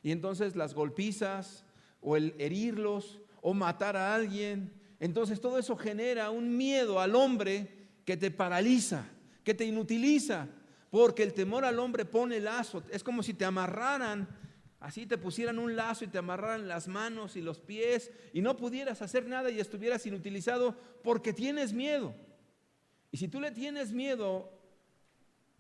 Y entonces las golpizas, o el herirlos, o matar a alguien. Entonces todo eso genera un miedo al hombre que te paraliza, que te inutiliza, porque el temor al hombre pone lazo. Es como si te amarraran, así te pusieran un lazo y te amarraran las manos y los pies y no pudieras hacer nada y estuvieras inutilizado porque tienes miedo. Y si tú le tienes miedo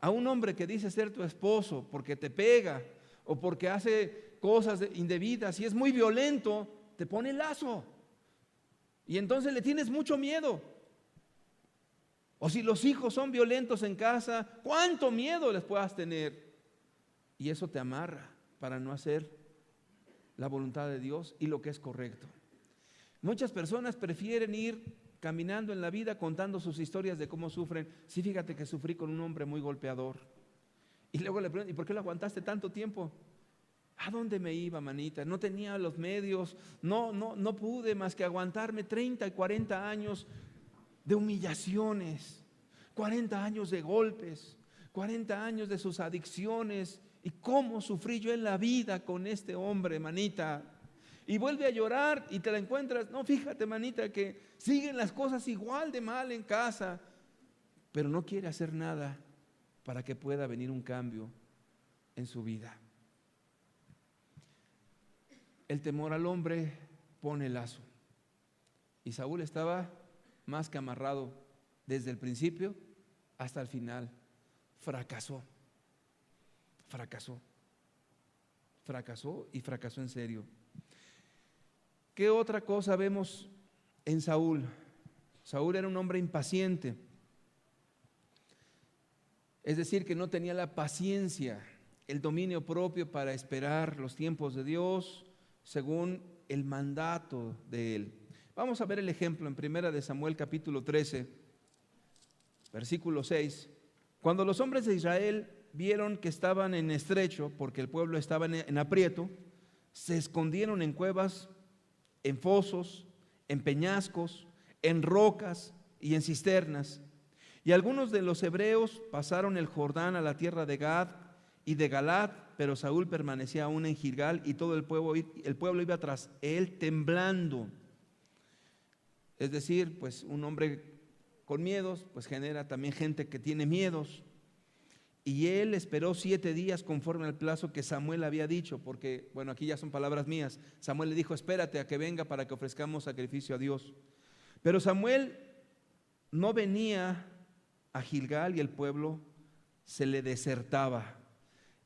a un hombre que dice ser tu esposo porque te pega o porque hace cosas indebidas y es muy violento, te pone lazo. Y entonces le tienes mucho miedo. O si los hijos son violentos en casa, ¿cuánto miedo les puedas tener? Y eso te amarra para no hacer la voluntad de Dios y lo que es correcto. Muchas personas prefieren ir caminando en la vida contando sus historias de cómo sufren. Sí, fíjate que sufrí con un hombre muy golpeador. Y luego le preguntan: ¿y por qué lo aguantaste tanto tiempo? ¿A dónde me iba, manita? No tenía los medios, no pude más que aguantarme 30 y 40 años de humillaciones, 40 años de golpes, 40 años de sus adicciones. ¿Y cómo sufrí yo en la vida con este hombre, manita? Y vuelve a llorar y te la encuentras: no, fíjate, manita, que siguen las cosas igual de mal en casa, pero no quiere hacer nada para que pueda venir un cambio en su vida. El temor al hombre pone lazo. Y Saúl estaba más que amarrado desde el principio hasta el final. Fracasó y fracasó en serio. ¿Qué otra cosa vemos en Saúl? Saúl era un hombre impaciente. Es decir, que no tenía la paciencia, el dominio propio para esperar los tiempos de Dios según el mandato de Él. Vamos a ver el ejemplo en 1 de Samuel capítulo 13, versículo 6. Cuando los hombres de Israel vieron que estaban en estrecho, porque el pueblo estaba en aprieto, se escondieron en cuevas, en fosos, en peñascos, en rocas y en cisternas. Y algunos de los hebreos pasaron el Jordán a la tierra de Gad y de Galad, pero Saúl permanecía aún en Gilgal y todo el pueblo iba tras él temblando. Es decir, pues un hombre con miedos, pues genera también gente que tiene miedos. Y él esperó 7 días conforme al plazo que Samuel había dicho, porque, bueno, aquí ya son palabras mías. Samuel le dijo, espérate a que venga para que ofrezcamos sacrificio a Dios. Pero Samuel no venía a Gilgal y el pueblo se le desertaba.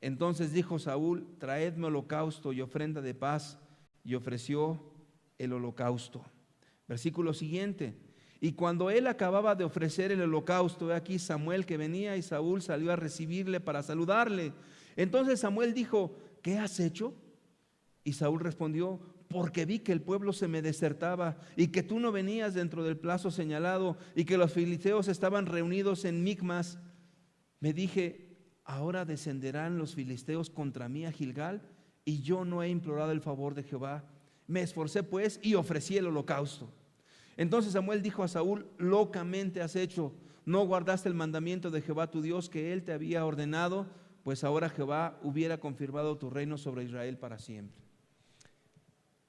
Entonces dijo Saúl, traedme holocausto y ofrenda de paz, y ofreció el holocausto. Versículo siguiente. Y cuando él acababa de ofrecer el holocausto, ve aquí Samuel que venía y Saúl salió a recibirle para saludarle. Entonces Samuel dijo, ¿qué has hecho? Y Saúl respondió, porque vi que el pueblo se me desertaba y que tú no venías dentro del plazo señalado y que los filisteos estaban reunidos en Micmas. Me dije, ahora descenderán los filisteos contra mí a Gilgal y yo no he implorado el favor de Jehová. Me esforcé pues y ofrecí el holocausto. Entonces Samuel dijo a Saúl, locamente has hecho, no guardaste el mandamiento de Jehová tu Dios que él te había ordenado, pues ahora Jehová hubiera confirmado tu reino sobre Israel para siempre.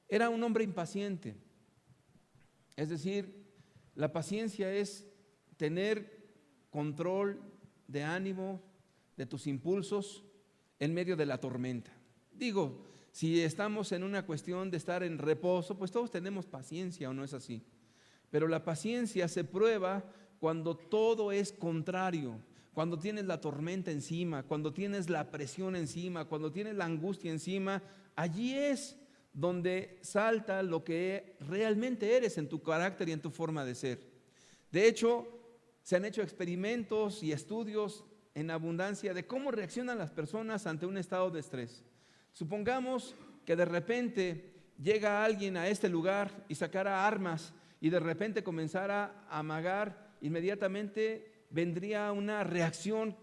Era un hombre impaciente, es decir, la paciencia es tener control de ánimo, de tus impulsos en medio de la tormenta. Digo, si estamos en una cuestión de estar en reposo, pues todos tenemos paciencia, ¿o no es así? Pero la paciencia se prueba cuando todo es contrario, cuando tienes la tormenta encima, cuando tienes la presión encima, cuando tienes la angustia encima. Allí es donde salta lo que realmente eres en tu carácter y en tu forma de ser. De hecho, se han hecho experimentos y estudios en abundancia de cómo reaccionan las personas ante un estado de estrés. Supongamos que de repente llega alguien a este lugar y sacara armas y de repente comenzara a amagar, inmediatamente vendría una reacción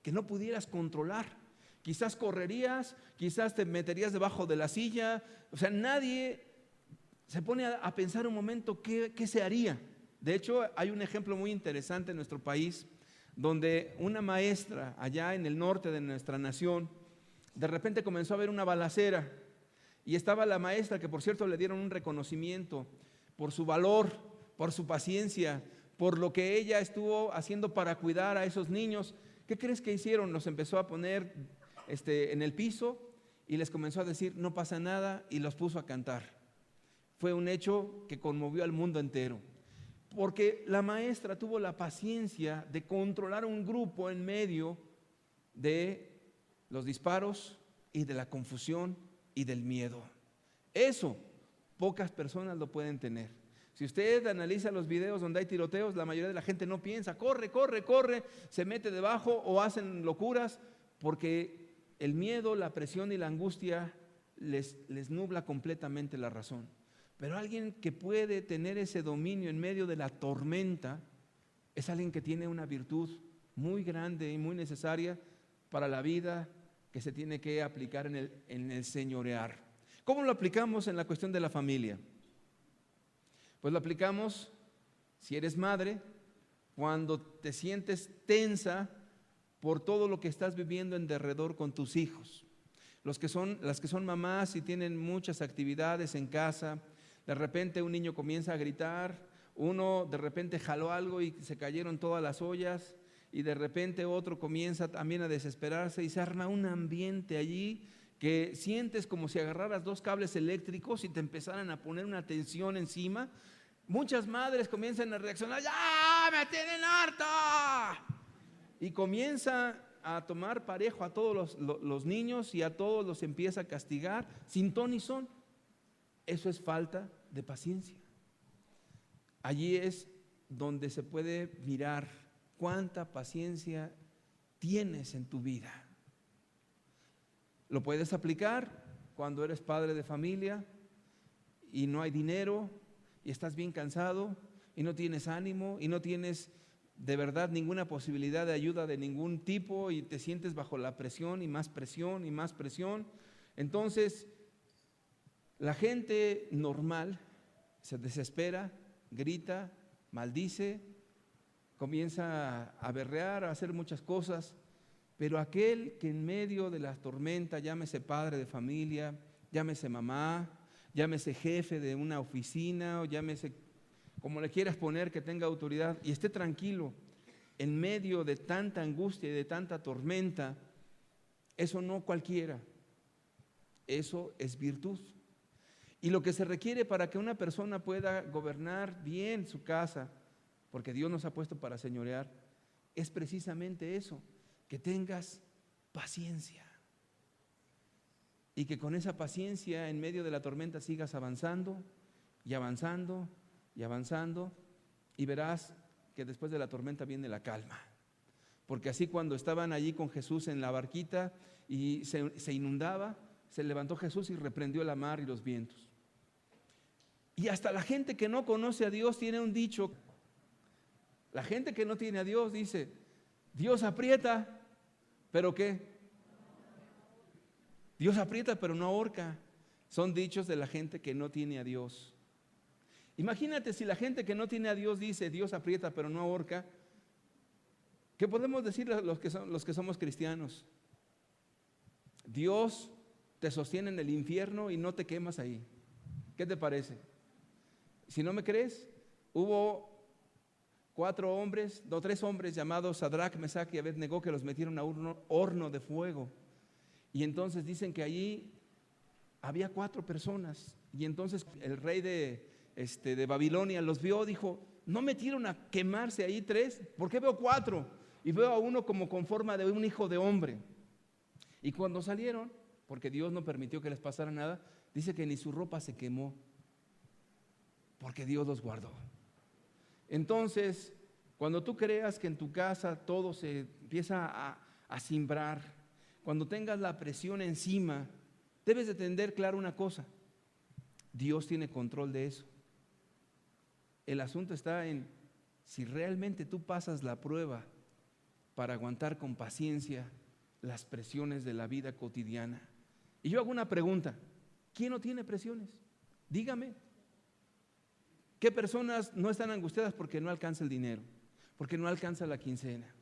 que no pudieras controlar. Quizás correrías, quizás te meterías debajo de la silla. O sea, nadie se pone a pensar un momento qué se haría. De hecho, hay un ejemplo muy interesante en nuestro país, donde una maestra allá en el norte de nuestra nación, de repente comenzó a haber una balacera y estaba la maestra, que por cierto le dieron un reconocimiento por su valor, por su paciencia, por lo que ella estuvo haciendo para cuidar a esos niños. ¿Qué crees que hicieron? Los empezó a poner en el piso y les comenzó a decir, no pasa nada, y los puso a cantar. Fue un hecho que conmovió al mundo entero, porque la maestra tuvo la paciencia de controlar un grupo en medio de los disparos y de la confusión y del miedo. Eso pocas personas lo pueden tener. Si usted analiza los videos donde hay tiroteos, la mayoría de la gente no piensa, corre, se mete debajo o hacen locuras, porque el miedo, la presión y la angustia les nubla completamente la razón. Pero alguien que puede tener ese dominio en medio de la tormenta es alguien que tiene una virtud muy grande y muy necesaria para la vida que se tiene que aplicar en el señorear. ¿Cómo lo aplicamos en la cuestión de la familia? Pues lo aplicamos, si eres madre, cuando te sientes tensa por todo lo que estás viviendo en derredor con tus hijos. Las que son mamás y tienen muchas actividades en casa, de repente un niño comienza a gritar, uno de repente jaló algo y se cayeron todas las ollas, y de repente otro comienza también a desesperarse y se arma un ambiente allí que sientes como si agarraras 2 cables eléctricos y te empezaran a poner una tensión encima. Muchas madres comienzan a reaccionar, ¡ya me tienen harta! Y comienza a tomar parejo a todos los niños y a todos los empieza a castigar sin ton ni son. Eso es falta de paciencia. Allí es donde se puede mirar cuánta paciencia tienes en tu vida. Lo puedes aplicar cuando eres padre de familia y no hay dinero y estás bien cansado y no tienes ánimo y no tienes de verdad ninguna posibilidad de ayuda de ningún tipo y te sientes bajo la presión y más presión y más presión. Entonces, la gente normal se desespera, grita, maldice, comienza a berrear, a hacer muchas cosas, pero aquel que en medio de la tormenta, llámese padre de familia, llámese mamá, llámese jefe de una oficina o llámese como le quieras poner, que tenga autoridad y esté tranquilo en medio de tanta angustia y de tanta tormenta, eso no cualquiera, eso es virtud. Y lo que se requiere para que una persona pueda gobernar bien su casa, porque Dios nos ha puesto para señorear, es precisamente eso, que tengas paciencia. Y que con esa paciencia en medio de la tormenta sigas avanzando y avanzando y avanzando, y verás que después de la tormenta viene la calma. Porque así cuando estaban allí con Jesús en la barquita y se inundaba, se levantó Jesús y reprendió la mar y los vientos. Y hasta la gente que no conoce a Dios tiene un dicho. La gente que no tiene a Dios dice: Dios aprieta, pero ¿qué? Dios aprieta, pero no ahorca. Son dichos de la gente que no tiene a Dios. Imagínate si la gente que no tiene a Dios dice: Dios aprieta, pero no ahorca. ¿Qué podemos decir los que somos cristianos? Dios te sostiene en el infierno y no te quemas ahí. ¿Qué te parece? Si no me crees, hubo 3 hombres llamados Sadrach, Mesach y Abednego que los metieron a un horno de fuego. Y entonces dicen que allí había 4 personas. Y entonces el rey de Babilonia los vio, dijo: ¿no metieron a quemarse ahí 3? ¿Por qué veo 4? Y veo a uno como con forma de un hijo de hombre. Y cuando salieron, porque Dios no permitió que les pasara nada, dice que ni su ropa se quemó, porque Dios los guardó. Entonces, cuando tú creas que en tu casa todo se empieza a cimbrar, cuando tengas la presión encima, debes de tener claro una cosa: Dios tiene control de eso. El asunto está en si realmente tú pasas la prueba para aguantar con paciencia las presiones de la vida cotidiana. Y yo hago una pregunta: ¿quién no tiene presiones? Dígame. ¿Qué personas no están angustiadas porque no alcanza el dinero? Porque no alcanza la quincena.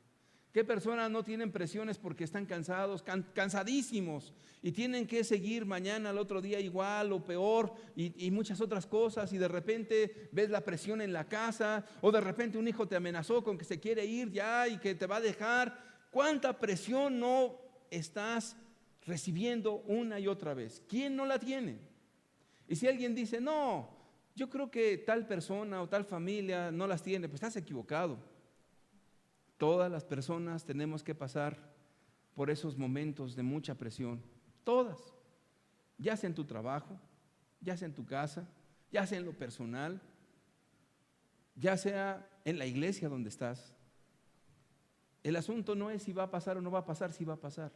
¿Qué personas no tienen presiones porque están cansados, cansadísimos y tienen que seguir mañana al otro día igual o peor y muchas otras cosas, y de repente ves la presión en la casa, o de repente un hijo te amenazó con que se quiere ir ya y que te va a dejar? ¿Cuánta presión no estás recibiendo una y otra vez? ¿Quién no la tiene? Y si alguien dice: no, yo creo que tal persona o tal familia no las tiene, pues estás equivocado. Todas las personas tenemos que pasar por esos momentos de mucha presión. Todas. Ya sea en tu trabajo, ya sea en tu casa, ya sea en lo personal, ya sea en la iglesia donde estás. El asunto no es si va a pasar o no va a pasar, si va a pasar.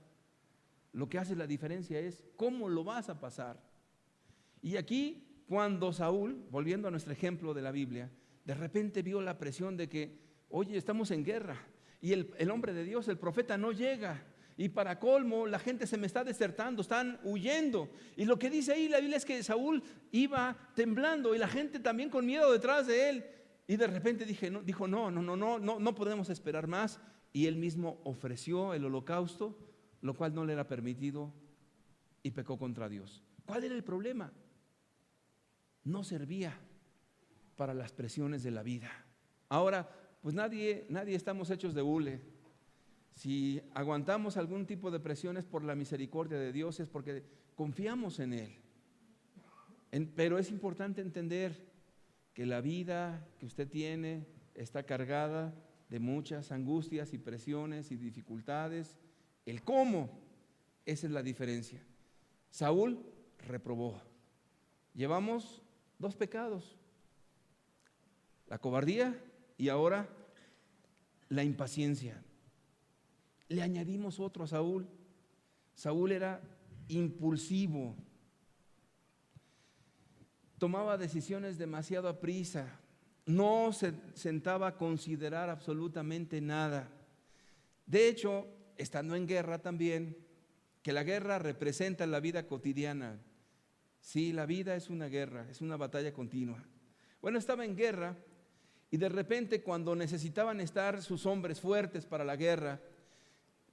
Lo que hace la diferencia es cómo lo vas a pasar. Y aquí, cuando Saúl, volviendo a nuestro ejemplo de la Biblia, de repente vio la presión de que, oye, estamos en guerra y el hombre de Dios, el profeta, no llega, y para colmo la gente se me está desertando, están huyendo, y lo que dice ahí la Biblia es que Saúl iba temblando y la gente también con miedo detrás de él, y de repente dijo: no podemos esperar más, y él mismo ofreció el holocausto, lo cual no le era permitido, y pecó contra Dios. ¿Cuál era el problema? No servía para las presiones de la vida. Ahora, pues nadie estamos hechos de hule. Si aguantamos algún tipo de presiones por la misericordia de Dios, es porque confiamos en Él. Pero es importante entender que la vida que usted tiene está cargada de muchas angustias y presiones y dificultades. El cómo, esa es la diferencia. Saúl reprobó. Llevamos 2 pecados: la cobardía y ahora la impaciencia. le añadimos otro a Saúl. Saúl era impulsivo, tomaba decisiones demasiado a prisa, no se sentaba a considerar absolutamente nada. De hecho, estando en guerra también, que la guerra representa la vida cotidiana. Sí, la vida es una guerra, es una batalla continua. Bueno, estaba en guerra y de repente, cuando necesitaban estar sus hombres fuertes para la guerra,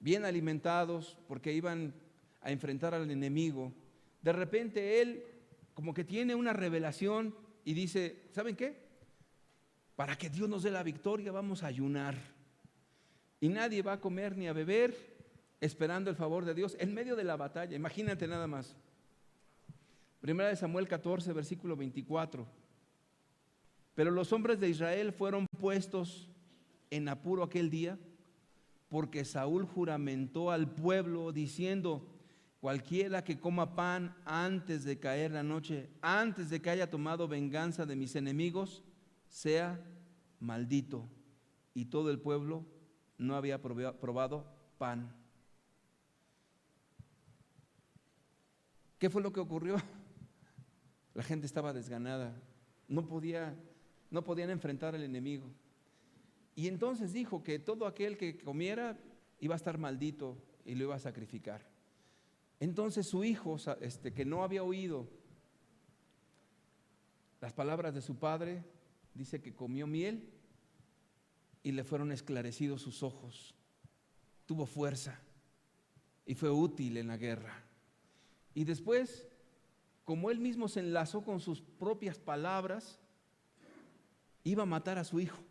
bien alimentados porque iban a enfrentar al enemigo, de repente él como que tiene una revelación y dice: ¿saben qué? Para que Dios nos dé la victoria vamos a ayunar y nadie va a comer ni a beber, esperando el favor de Dios en medio de la batalla. Imagínate nada más. Primera de Samuel 14, versículo 24. Pero los hombres de Israel fueron puestos en apuro aquel día, porque Saúl juramentó al pueblo diciendo: cualquiera que coma pan antes de caer la noche, antes de que haya tomado venganza de mis enemigos, sea maldito. Y todo el pueblo no había probado pan. ¿Qué fue lo que ocurrió? La gente estaba desganada, no podían enfrentar al enemigo. Y entonces dijo que todo aquel que comiera iba a estar maldito y lo iba a sacrificar. Entonces su hijo, que no había oído las palabras de su padre, dice que comió miel y le fueron esclarecidos sus ojos. Tuvo fuerza y fue útil en la guerra. Y después, como él mismo se enlazó con sus propias palabras, iba a matar a su hijo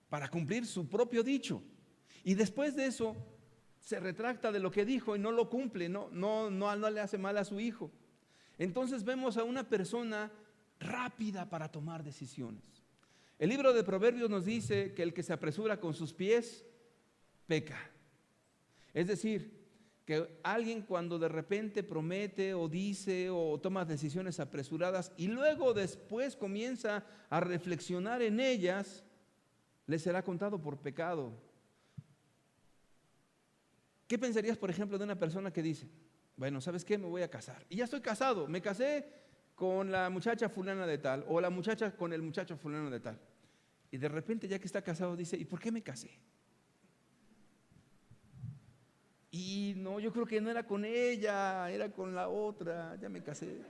para cumplir su propio dicho. Y después de eso se retracta de lo que dijo y no lo cumple, no le hace mal a su hijo. Entonces vemos a una persona rápida para tomar decisiones. El libro de Proverbios nos dice que el que se apresura con sus pies peca. Es decir, que alguien cuando de repente promete o dice o toma decisiones apresuradas y luego después comienza a reflexionar en ellas, le será contado por pecado. ¿Qué pensarías, por ejemplo, de una persona que dice: bueno, ¿sabes qué? Me voy a casar. Y ya estoy casado, me casé con la muchacha fulana de tal, o la muchacha con el muchacho fulano de tal. Y de repente, ya que está casado, dice: ¿y por qué me casé? Y no, yo creo que no era con ella, era con la otra, ya me casé.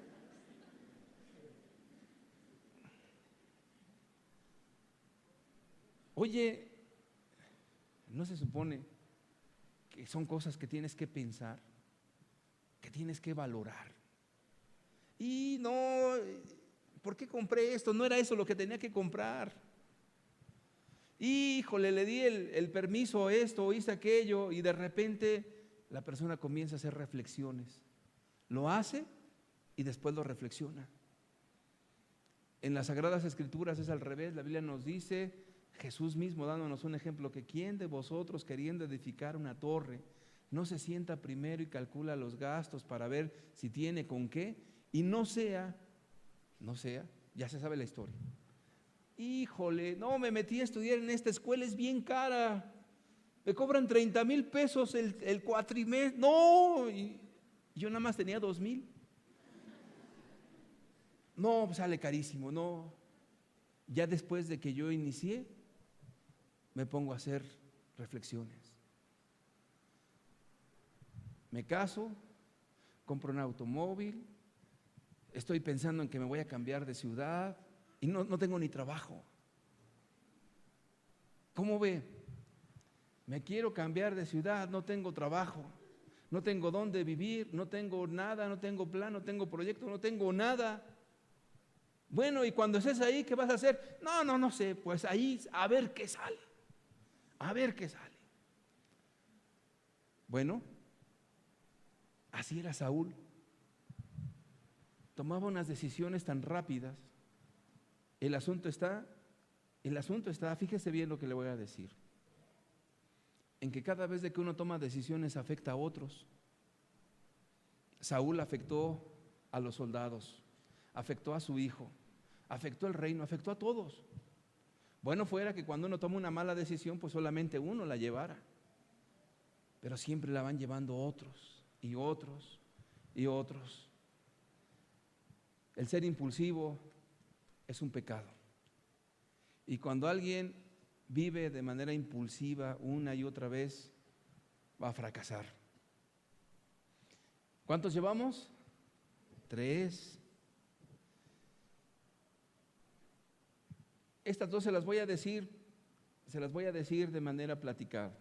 Oye, ¿no se supone que son cosas que tienes que pensar, que tienes que valorar? Y no, ¿por qué compré esto? No era eso lo que tenía que comprar. Híjole, le di el permiso a esto, hice aquello, y de repente la persona comienza a hacer reflexiones. Lo hace y después lo reflexiona. En las Sagradas Escrituras es al revés. La Biblia nos dice, Jesús mismo dándonos un ejemplo, que quién de vosotros, queriendo edificar una torre, no se sienta primero y calcula los gastos para ver si tiene con qué, y no sea, ya se sabe la historia. Híjole, no, me metí a estudiar en esta escuela, es bien cara, me cobran 30,000 pesos el cuatrimestre, no, y yo nada más tenía 2,000. No, pues sale carísimo, no. Ya después de que yo inicié, me pongo a hacer reflexiones. Me caso, compro un automóvil, estoy pensando en que me voy a cambiar de ciudad y no tengo ni trabajo. ¿Cómo ve? Me quiero cambiar de ciudad, no tengo trabajo, no tengo dónde vivir, no tengo nada, no tengo plan, no tengo proyecto, no tengo nada. Bueno, y cuando estés ahí, ¿qué vas a hacer? No sé, pues ahí a ver qué sale, a ver qué sale. Bueno, así era Saúl. Tomaba unas decisiones tan rápidas. El asunto está, fíjese bien lo que le voy a decir, en que cada vez de que uno toma decisiones afecta a otros. Saúl afectó a los soldados, afectó a su hijo, afectó al reino, afectó a todos. Bueno fuera que cuando uno toma una mala decisión, pues solamente uno la llevara. pero siempre la van llevando otros y otros y otros. El ser impulsivo es un pecado. Y cuando alguien vive de manera impulsiva una y otra vez, va a fracasar. ¿Cuántos llevamos? 3. Estas 2 se las voy a decir de manera platicada.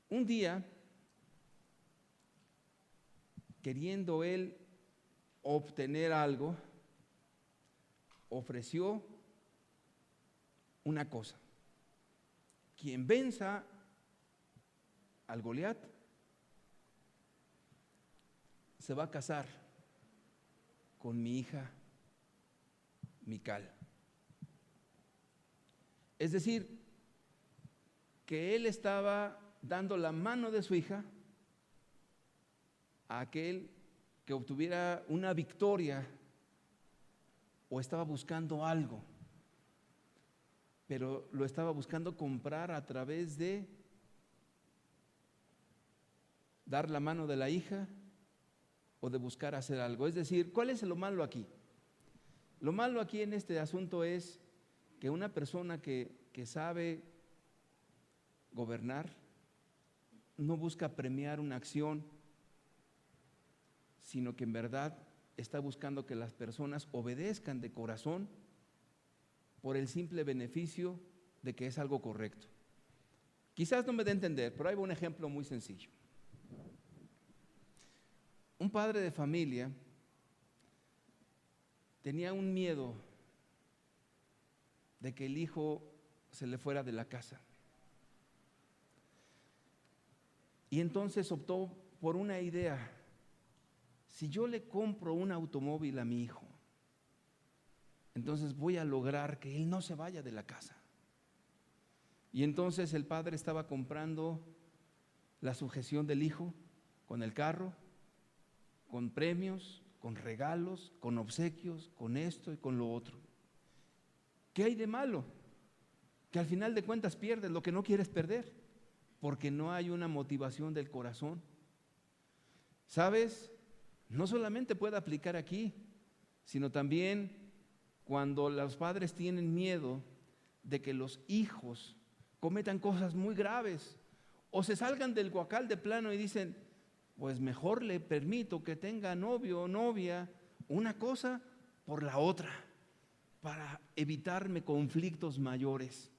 Un día, queriendo él obtener algo, ofreció una cosa: quien venza al Goliat se va a casar con mi hija Mical. Es decir, que él estaba dando la mano de su hija a aquel que obtuviera una victoria, o estaba buscando algo, pero lo estaba buscando comprar a través de dar la mano de la hija o de buscar hacer algo. Es decir, ¿cuál es lo malo aquí? Lo malo aquí en este asunto es que una persona que sabe gobernar no busca premiar una acción, sino que en verdad está buscando que las personas obedezcan de corazón por el simple beneficio de que es algo correcto. Quizás no me dé a entender, pero ahí va un ejemplo muy sencillo. Un padre de familia tenía un miedo de que el hijo se le fuera de la casa. Y entonces optó por una idea: si yo le compro un automóvil a mi hijo, entonces voy a lograr que él no se vaya de la casa. Y entonces el padre estaba comprando la sujeción del hijo con el carro, con premios, con regalos, con obsequios, con esto y con lo otro. ¿Qué hay de malo? Que al final de cuentas pierdes lo que no quieres perder, porque no hay una motivación del corazón. ¿Sabes? No solamente puede aplicar aquí, sino también cuando los padres tienen miedo de que los hijos cometan cosas muy graves o se salgan del guacal de plano y dicen: pues mejor le permito que tenga novio o novia, una cosa por la otra, para evitarme conflictos mayores.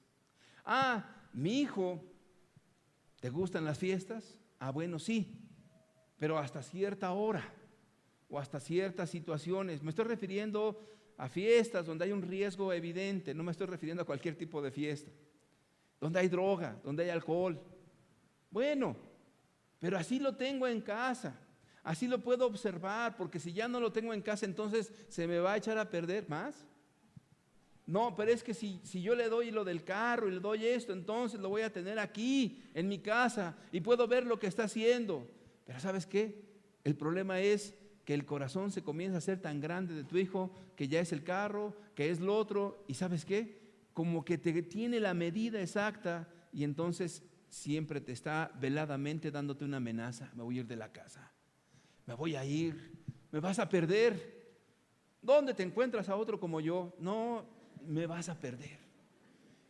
Mi hijo, ¿te gustan las fiestas? Bueno, sí, pero hasta cierta hora o hasta ciertas situaciones. Me estoy refiriendo a fiestas donde hay un riesgo evidente, no me estoy refiriendo a cualquier tipo de fiesta, donde hay droga, donde hay alcohol. Bueno, pero así lo tengo en casa, así lo puedo observar, porque si ya no lo tengo en casa, entonces se me va a echar a perder más. No, pero es que si yo le doy lo del carro y le doy esto, entonces lo voy a tener aquí, en mi casa, y puedo ver lo que está haciendo. Pero ¿sabes qué? El problema es que el corazón se comienza a hacer tan grande de tu hijo, que ya es el carro, que es lo otro, y ¿sabes qué? Como que te tiene la medida exacta, y entonces siempre te está veladamente dándote una amenaza: me voy a ir de la casa, me voy a ir, me vas a perder. ¿Dónde te encuentras a otro como yo? No, me vas a perder.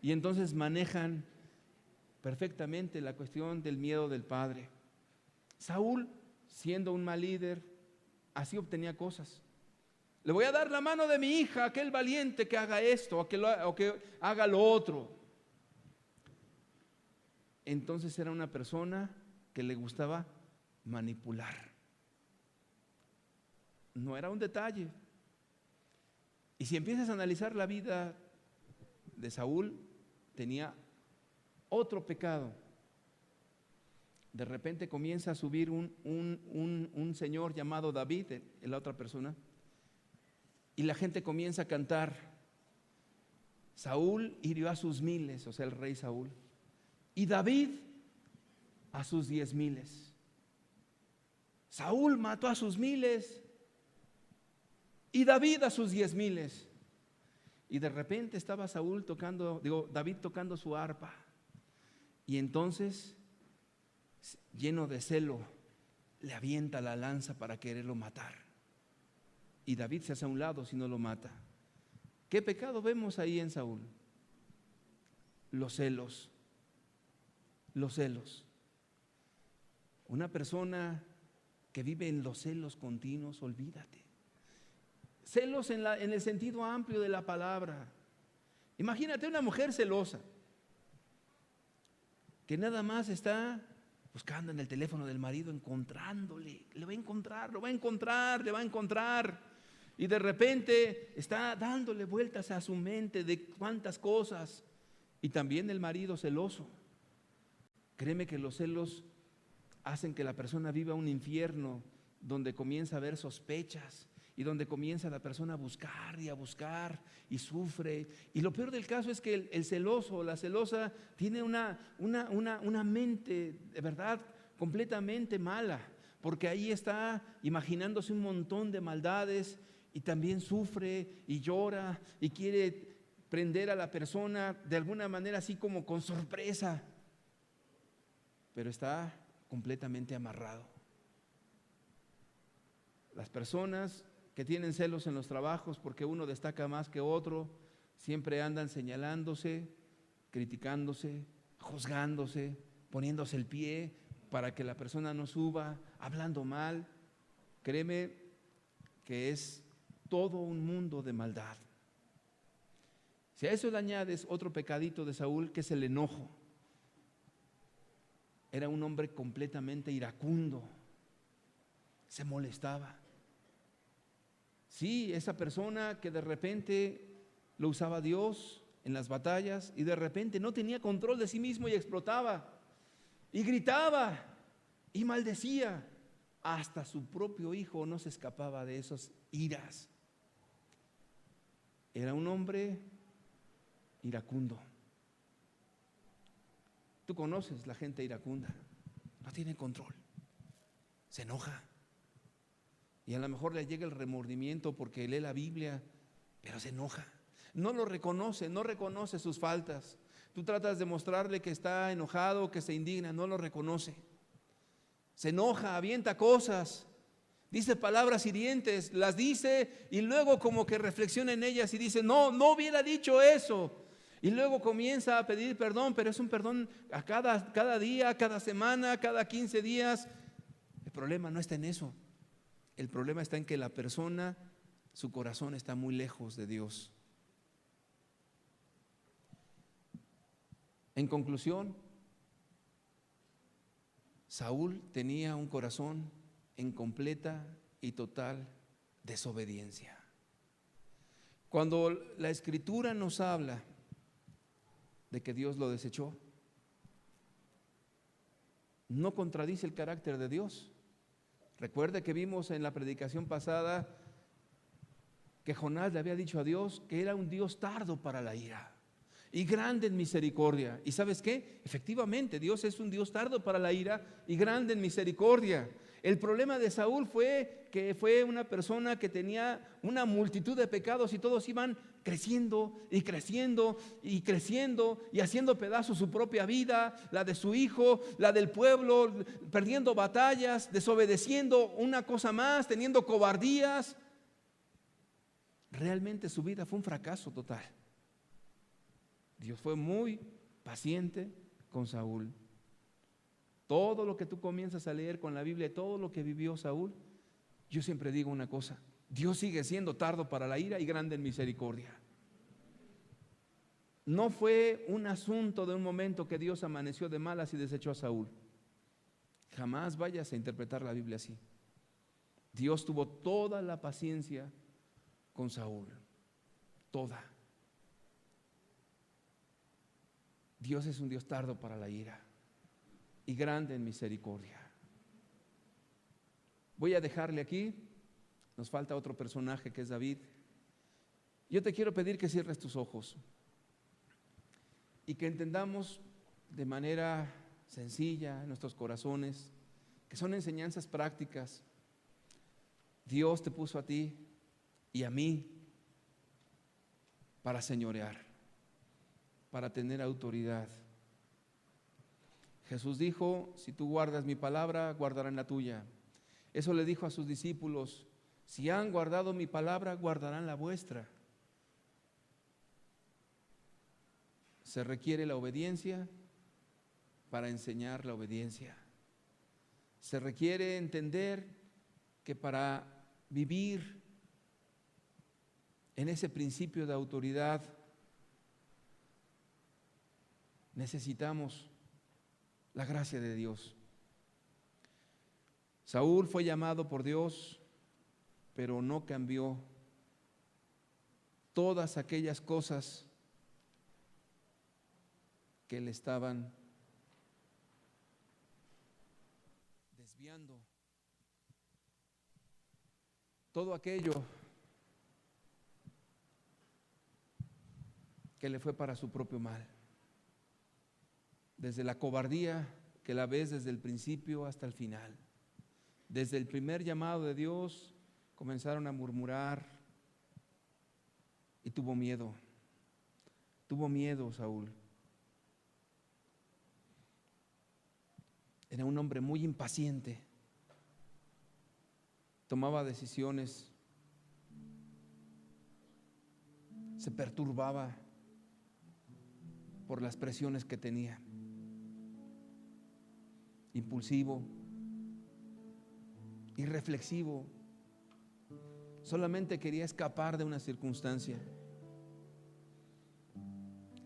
Y entonces manejan perfectamente la cuestión del miedo del padre. Saúl, siendo un mal líder, así obtenía cosas. Le voy a dar la mano de mi hija, aquel valiente que haga esto o que haga lo otro. Entonces era una persona que le gustaba manipular. No era un detalle. Y si empiezas a analizar la vida de Saúl, tenía otro pecado. De repente comienza a subir un señor llamado David, la otra persona, y la gente comienza a cantar: Saúl hirió a sus miles, o sea, el rey Saúl, y David a sus 10,000. Saúl mató a sus 1,000 y David a sus 10,000. Y de repente estaba David tocando su arpa, y entonces lleno de celo, le avienta la lanza para quererlo matar. Y David se hace a un lado si no lo mata. ¿Qué pecado vemos ahí en Saúl? Los celos. Los celos. Una persona que vive en los celos continuos, olvídate. Celos en el sentido amplio de la palabra. Imagínate una mujer celosa que nada más está buscando en el teléfono del marido, encontrándole, le va a encontrar, lo va a encontrar, le va a encontrar. Y de repente está dándole vueltas a su mente de cuántas cosas. Y también el marido celoso. Créeme que los celos hacen que la persona viva un infierno donde comienza a haber sospechas y donde comienza la persona a buscar y sufre. Y lo peor del caso es que el celoso o la celosa tiene una mente de verdad completamente mala, porque ahí está imaginándose un montón de maldades y también sufre y llora y quiere prender a la persona de alguna manera así como con sorpresa, pero está completamente amarrado. Las personas que tienen celos en los trabajos porque uno destaca más que otro, siempre andan señalándose, criticándose, juzgándose, poniéndose el pie para que la persona no suba, hablando mal. Créeme que es todo un mundo de maldad. Si a eso le añades otro pecadito de Saúl, que es el enojo. Era un hombre completamente iracundo, se molestaba. Sí, esa persona que de repente lo usaba Dios en las batallas y de repente no tenía control de sí mismo y explotaba y gritaba y maldecía. Hasta su propio hijo no se escapaba de esas iras. Era un hombre iracundo. Tú conoces la gente iracunda, no tiene control, se enoja. Y a lo mejor le llega el remordimiento porque lee la Biblia, pero se enoja. No lo reconoce, no reconoce sus faltas. Tú tratas de mostrarle que está enojado, que se indigna, no lo reconoce. Se enoja, avienta cosas, dice palabras hirientes, las dice y luego como que reflexiona en ellas y dice, no hubiera dicho eso. Y luego comienza a pedir perdón, pero es un perdón a cada día, cada semana, cada 15 días. El problema no está en eso. El problema está en que la persona, su corazón está muy lejos de Dios. En conclusión, Saúl tenía un corazón en completa y total desobediencia. Cuando la Escritura nos habla de que Dios lo desechó, no contradice el carácter de Dios. Recuerde que vimos en la predicación pasada que Jonás le había dicho a Dios que era un Dios tardo para la ira y grande en misericordia. ¿Y sabes qué? Efectivamente, Dios es un Dios tardo para la ira y grande en misericordia. El problema de Saúl fue que fue una persona que tenía una multitud de pecados y todos iban creciendo y creciendo y creciendo y haciendo pedazos su propia vida, la de su hijo, la del pueblo, perdiendo batallas, desobedeciendo una cosa más, teniendo cobardías. Realmente su vida fue un fracaso total. Dios fue muy paciente con Saúl. Todo lo que tú comienzas a leer con la Biblia, todo lo que vivió Saúl, yo siempre digo una cosa: Dios sigue siendo tardo para la ira y grande en misericordia. No fue un asunto de un momento que Dios amaneció de malas y desechó a Saúl. Jamás vayas a interpretar la Biblia así. Dios tuvo toda la paciencia con Saúl, toda. Dios es un Dios tardo para la ira y grande en misericordia. Voy a dejarle aquí. Nos falta otro personaje que es David. Yo te quiero pedir que cierres tus ojos y que entendamos de manera sencilla en nuestros corazones que son enseñanzas prácticas. Dios te puso a ti y a mí para señorear, para tener autoridad. Jesús dijo, si tú guardas mi palabra, guardarán la tuya. Eso le dijo a sus discípulos, si han guardado mi palabra, guardarán la vuestra. Se requiere la obediencia para enseñar la obediencia. Se requiere entender que para vivir en ese principio de autoridad necesitamos la gracia de Dios. Saúl fue llamado por Dios, pero no cambió todas aquellas cosas que le estaban desviando. Todo aquello que le fue para su propio mal. Desde la cobardía que la ves desde el principio hasta el final. Desde el primer llamado de Dios comenzaron a murmurar y tuvo miedo. Tuvo miedo Saúl. Era un hombre muy impaciente. Tomaba decisiones. Se perturbaba por las presiones que tenía. Impulsivo, irreflexivo, solamente quería escapar de una circunstancia.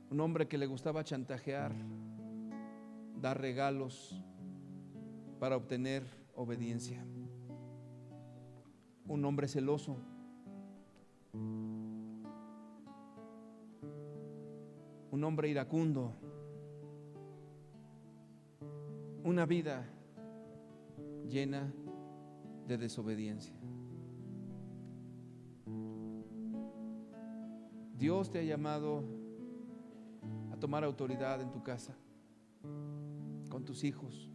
Un hombre que le gustaba chantajear, dar regalos para obtener obediencia. Un hombre celoso. Un hombre iracundo. Una vida llena de desobediencia. Dios te ha llamado a tomar autoridad en tu casa, con tus hijos.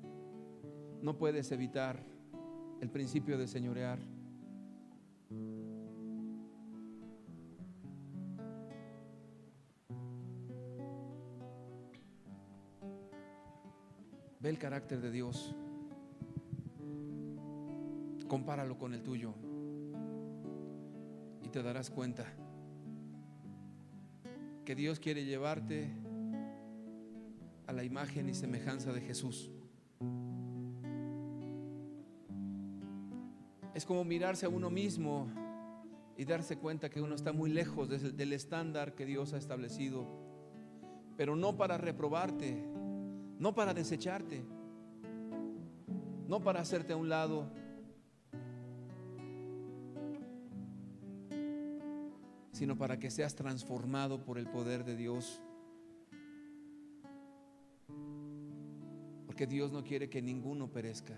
No puedes evitar el principio de señorear. Ve el carácter de Dios, compáralo con el tuyo y te darás cuenta que Dios quiere llevarte a la imagen y semejanza de Jesús. Es como mirarse a uno mismo y darse cuenta que uno está muy lejos del estándar que Dios ha establecido, pero no para reprobarte, no para desecharte, no para hacerte a un lado, sino para que seas transformado por el poder de Dios. Porque Dios no quiere que ninguno perezca,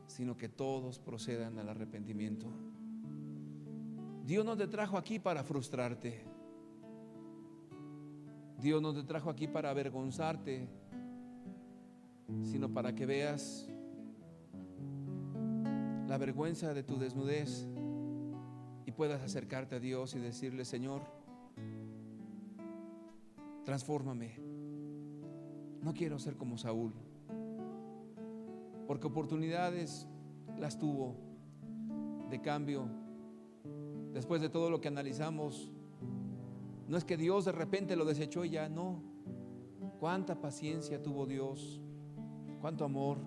sino que todos procedan al arrepentimiento. Dios no te trajo aquí para frustrarte. Dios no te trajo aquí para avergonzarte, sino para que veas la vergüenza de tu desnudez y puedas acercarte a Dios y decirle: Señor, transfórmame. No quiero ser como Saúl, porque oportunidades las tuvo de cambio. Después de todo lo que analizamos, no es que Dios de repente lo desechó y ya no. Cuánta paciencia tuvo Dios, cuánto amor,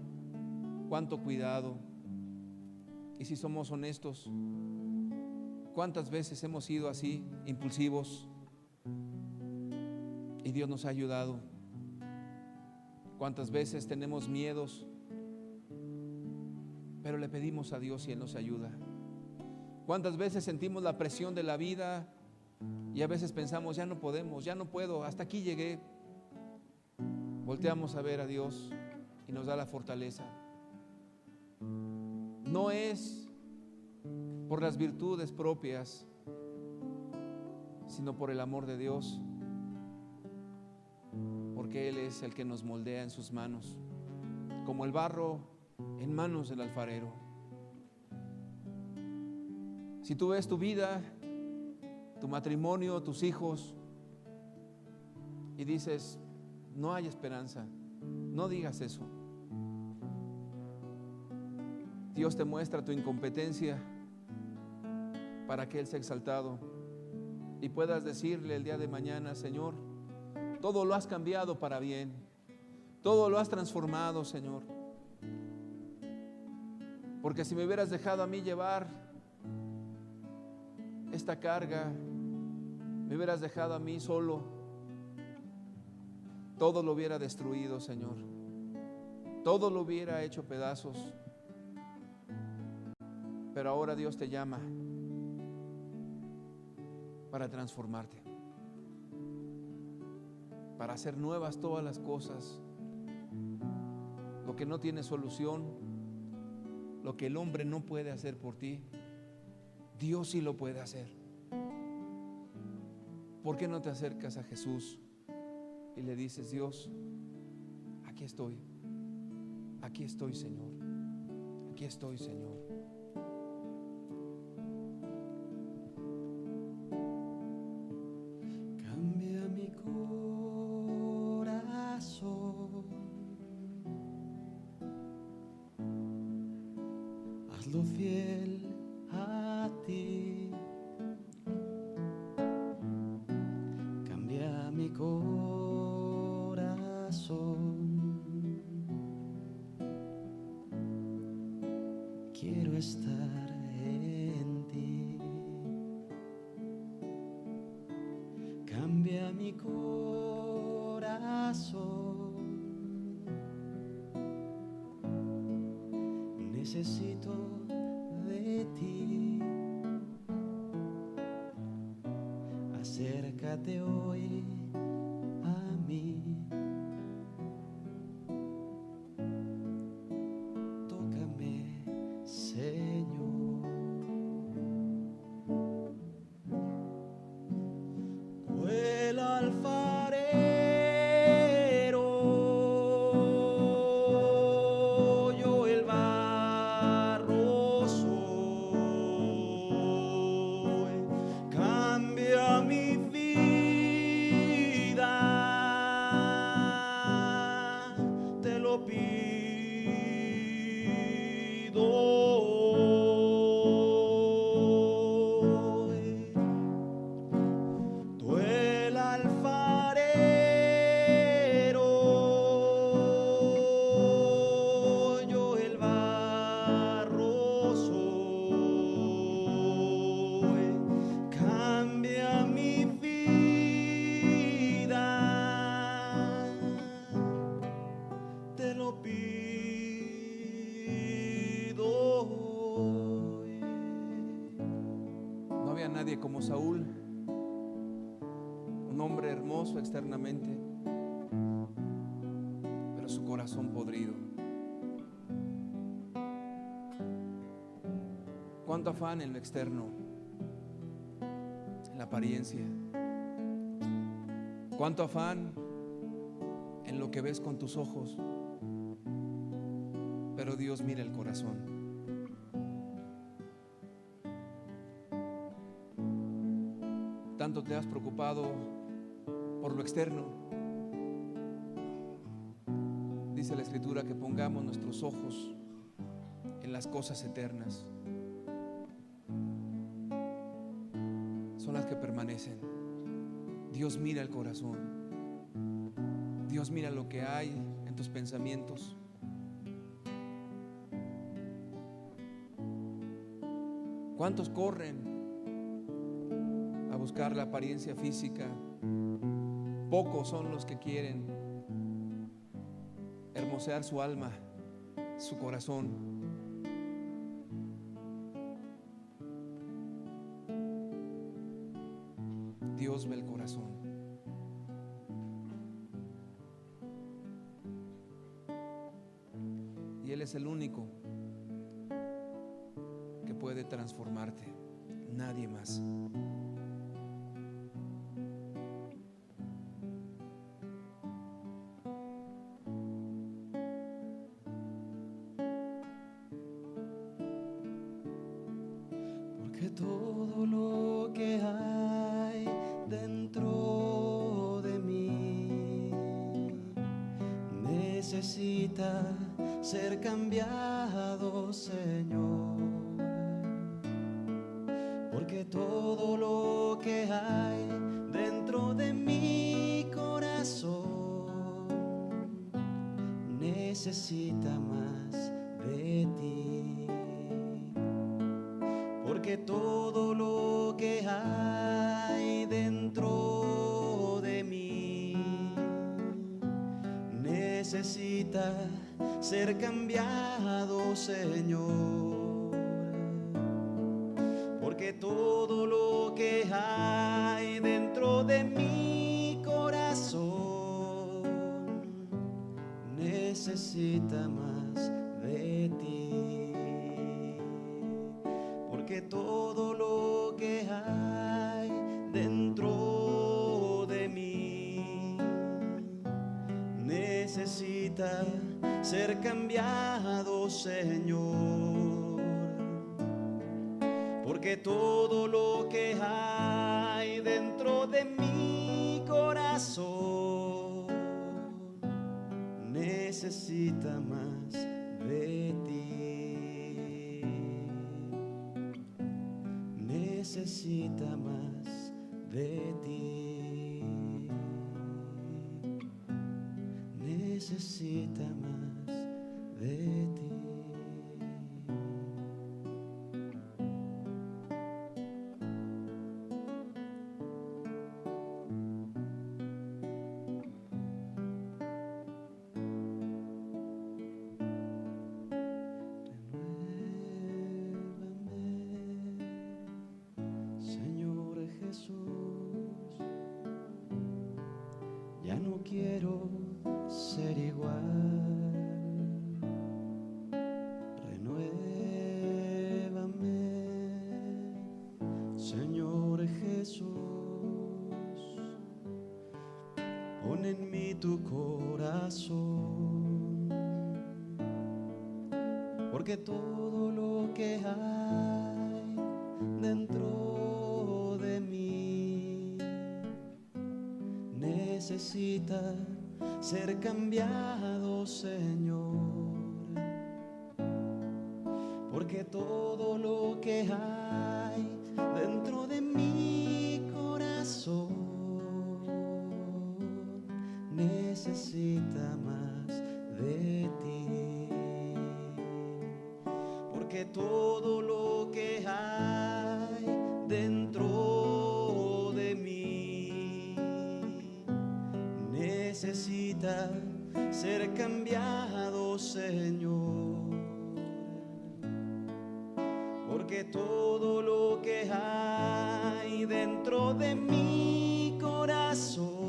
cuánto cuidado. Y si somos honestos, ¿cuántas veces hemos sido así, impulsivos? Y Dios nos ha ayudado. ¿Cuántas veces tenemos miedos? Pero le pedimos a Dios y Él nos ayuda. ¿Cuántas veces sentimos la presión de la vida y a veces pensamos: ya no podemos, ya no puedo, hasta aquí llegué? Volteamos a ver a Dios y nos da la fortaleza. No es por las virtudes propias, sino por el amor de Dios, porque Él es el que nos moldea en sus manos, como el barro en manos del alfarero. Si tú ves tu vida, tu matrimonio, tus hijos, y dices: no hay esperanza, No digas eso. Dios te muestra tu incompetencia para que Él sea exaltado y puedas decirle el día de mañana: Señor, todo lo has cambiado para bien, todo lo has transformado, Señor. Porque si me hubieras dejado a mí llevar esta carga, me hubieras dejado a mí solo, todo lo hubiera destruido, Señor. Todo lo hubiera hecho pedazos. Pero ahora Dios te llama para transformarte, para hacer nuevas todas las cosas. Lo que no tiene solución, lo que el hombre no puede hacer por ti, Dios sí lo puede hacer. ¿Por qué no te acercas a Jesús y le dices: Dios, aquí estoy, Señor, aquí estoy, Señor? Cambia mi corazón, hazlo fiel a ti. Cambia mi corazón, quiero estar en ti. Cambia mi corazón, necesito de ti. Acércate hoy a mí, tócame, Señor. El alfarero, yo el barro soy. Cambia mi vida, te lo pido. Tú el alfarero, yo el barro soy. Cambia mi vida, te lo pido hoy. No había nadie como Saúl, un hombre hermoso externamente, pero su corazón podrido. Cuánto afán en lo externo, en la apariencia. Cuánto afán en lo que ves con tus ojos, pero Dios mira el corazón. Tanto te has preocupado por lo externo. Dice la Escritura que pongamos nuestros ojos en las cosas eternas. Son las que permanecen. Dios mira el corazón. Dios mira lo que hay en tus pensamientos. ¿Cuántos corren a buscar la apariencia física? Pocos son los que quieren hermosear su alma, su corazón. Dios ve el corazón. Y Él es el único que puede transformarte, nadie más. Porque todo lo que hay dentro de mí necesita necesita ser cambiado, Señor, porque todo lo que hay dentro de mi corazón necesita más de ti, porque todo lo que hay dentro de mí necesita ser cambiado, Señor, porque todo lo que hay dentro de mi corazón necesita más de ti, porque todo lo que hay dentro de mí necesita ser cambiado, Señor, porque todo lo que hay dentro de mi corazón necesita más de ti, necesita más de ti, necesita más de ti. Señor Jesús, ya no quiero ser igual. Renuévame, Señor Jesús, pon en mí tu corazón, porque todo lo que hay dentro de mí necesita ser cambiado, Señor, porque todo lo que hay dentro de mi corazón necesita más de ti, porque todo lo que hay dentro de mí necesita ser cambiado, Señor, porque todo lo que hay dentro de mi corazón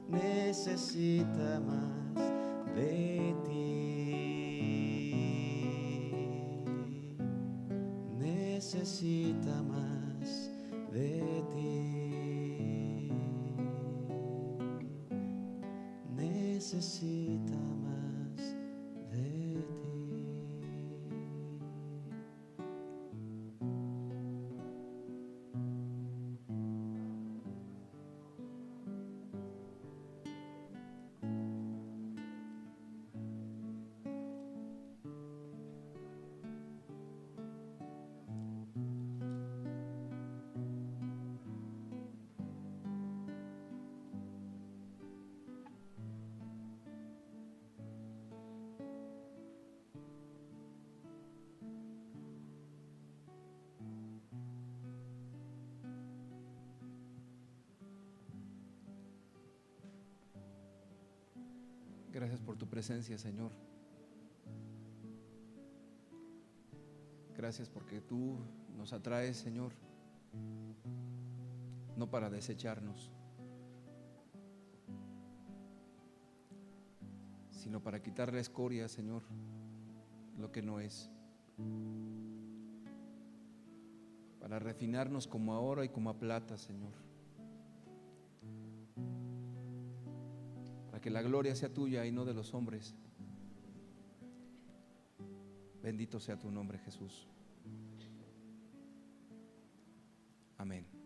necesita más de ti, necesita más de ti, necesita más de ti. Gracias por tu presencia, Señor. Gracias porque tú nos atraes, Señor, no para desecharnos, sino para quitar la escoria, Señor, lo que no es, para refinarnos como a oro y como a plata, Señor, para que la gloria sea tuya y no de los hombres. Bendito sea tu nombre, Jesús. Amén.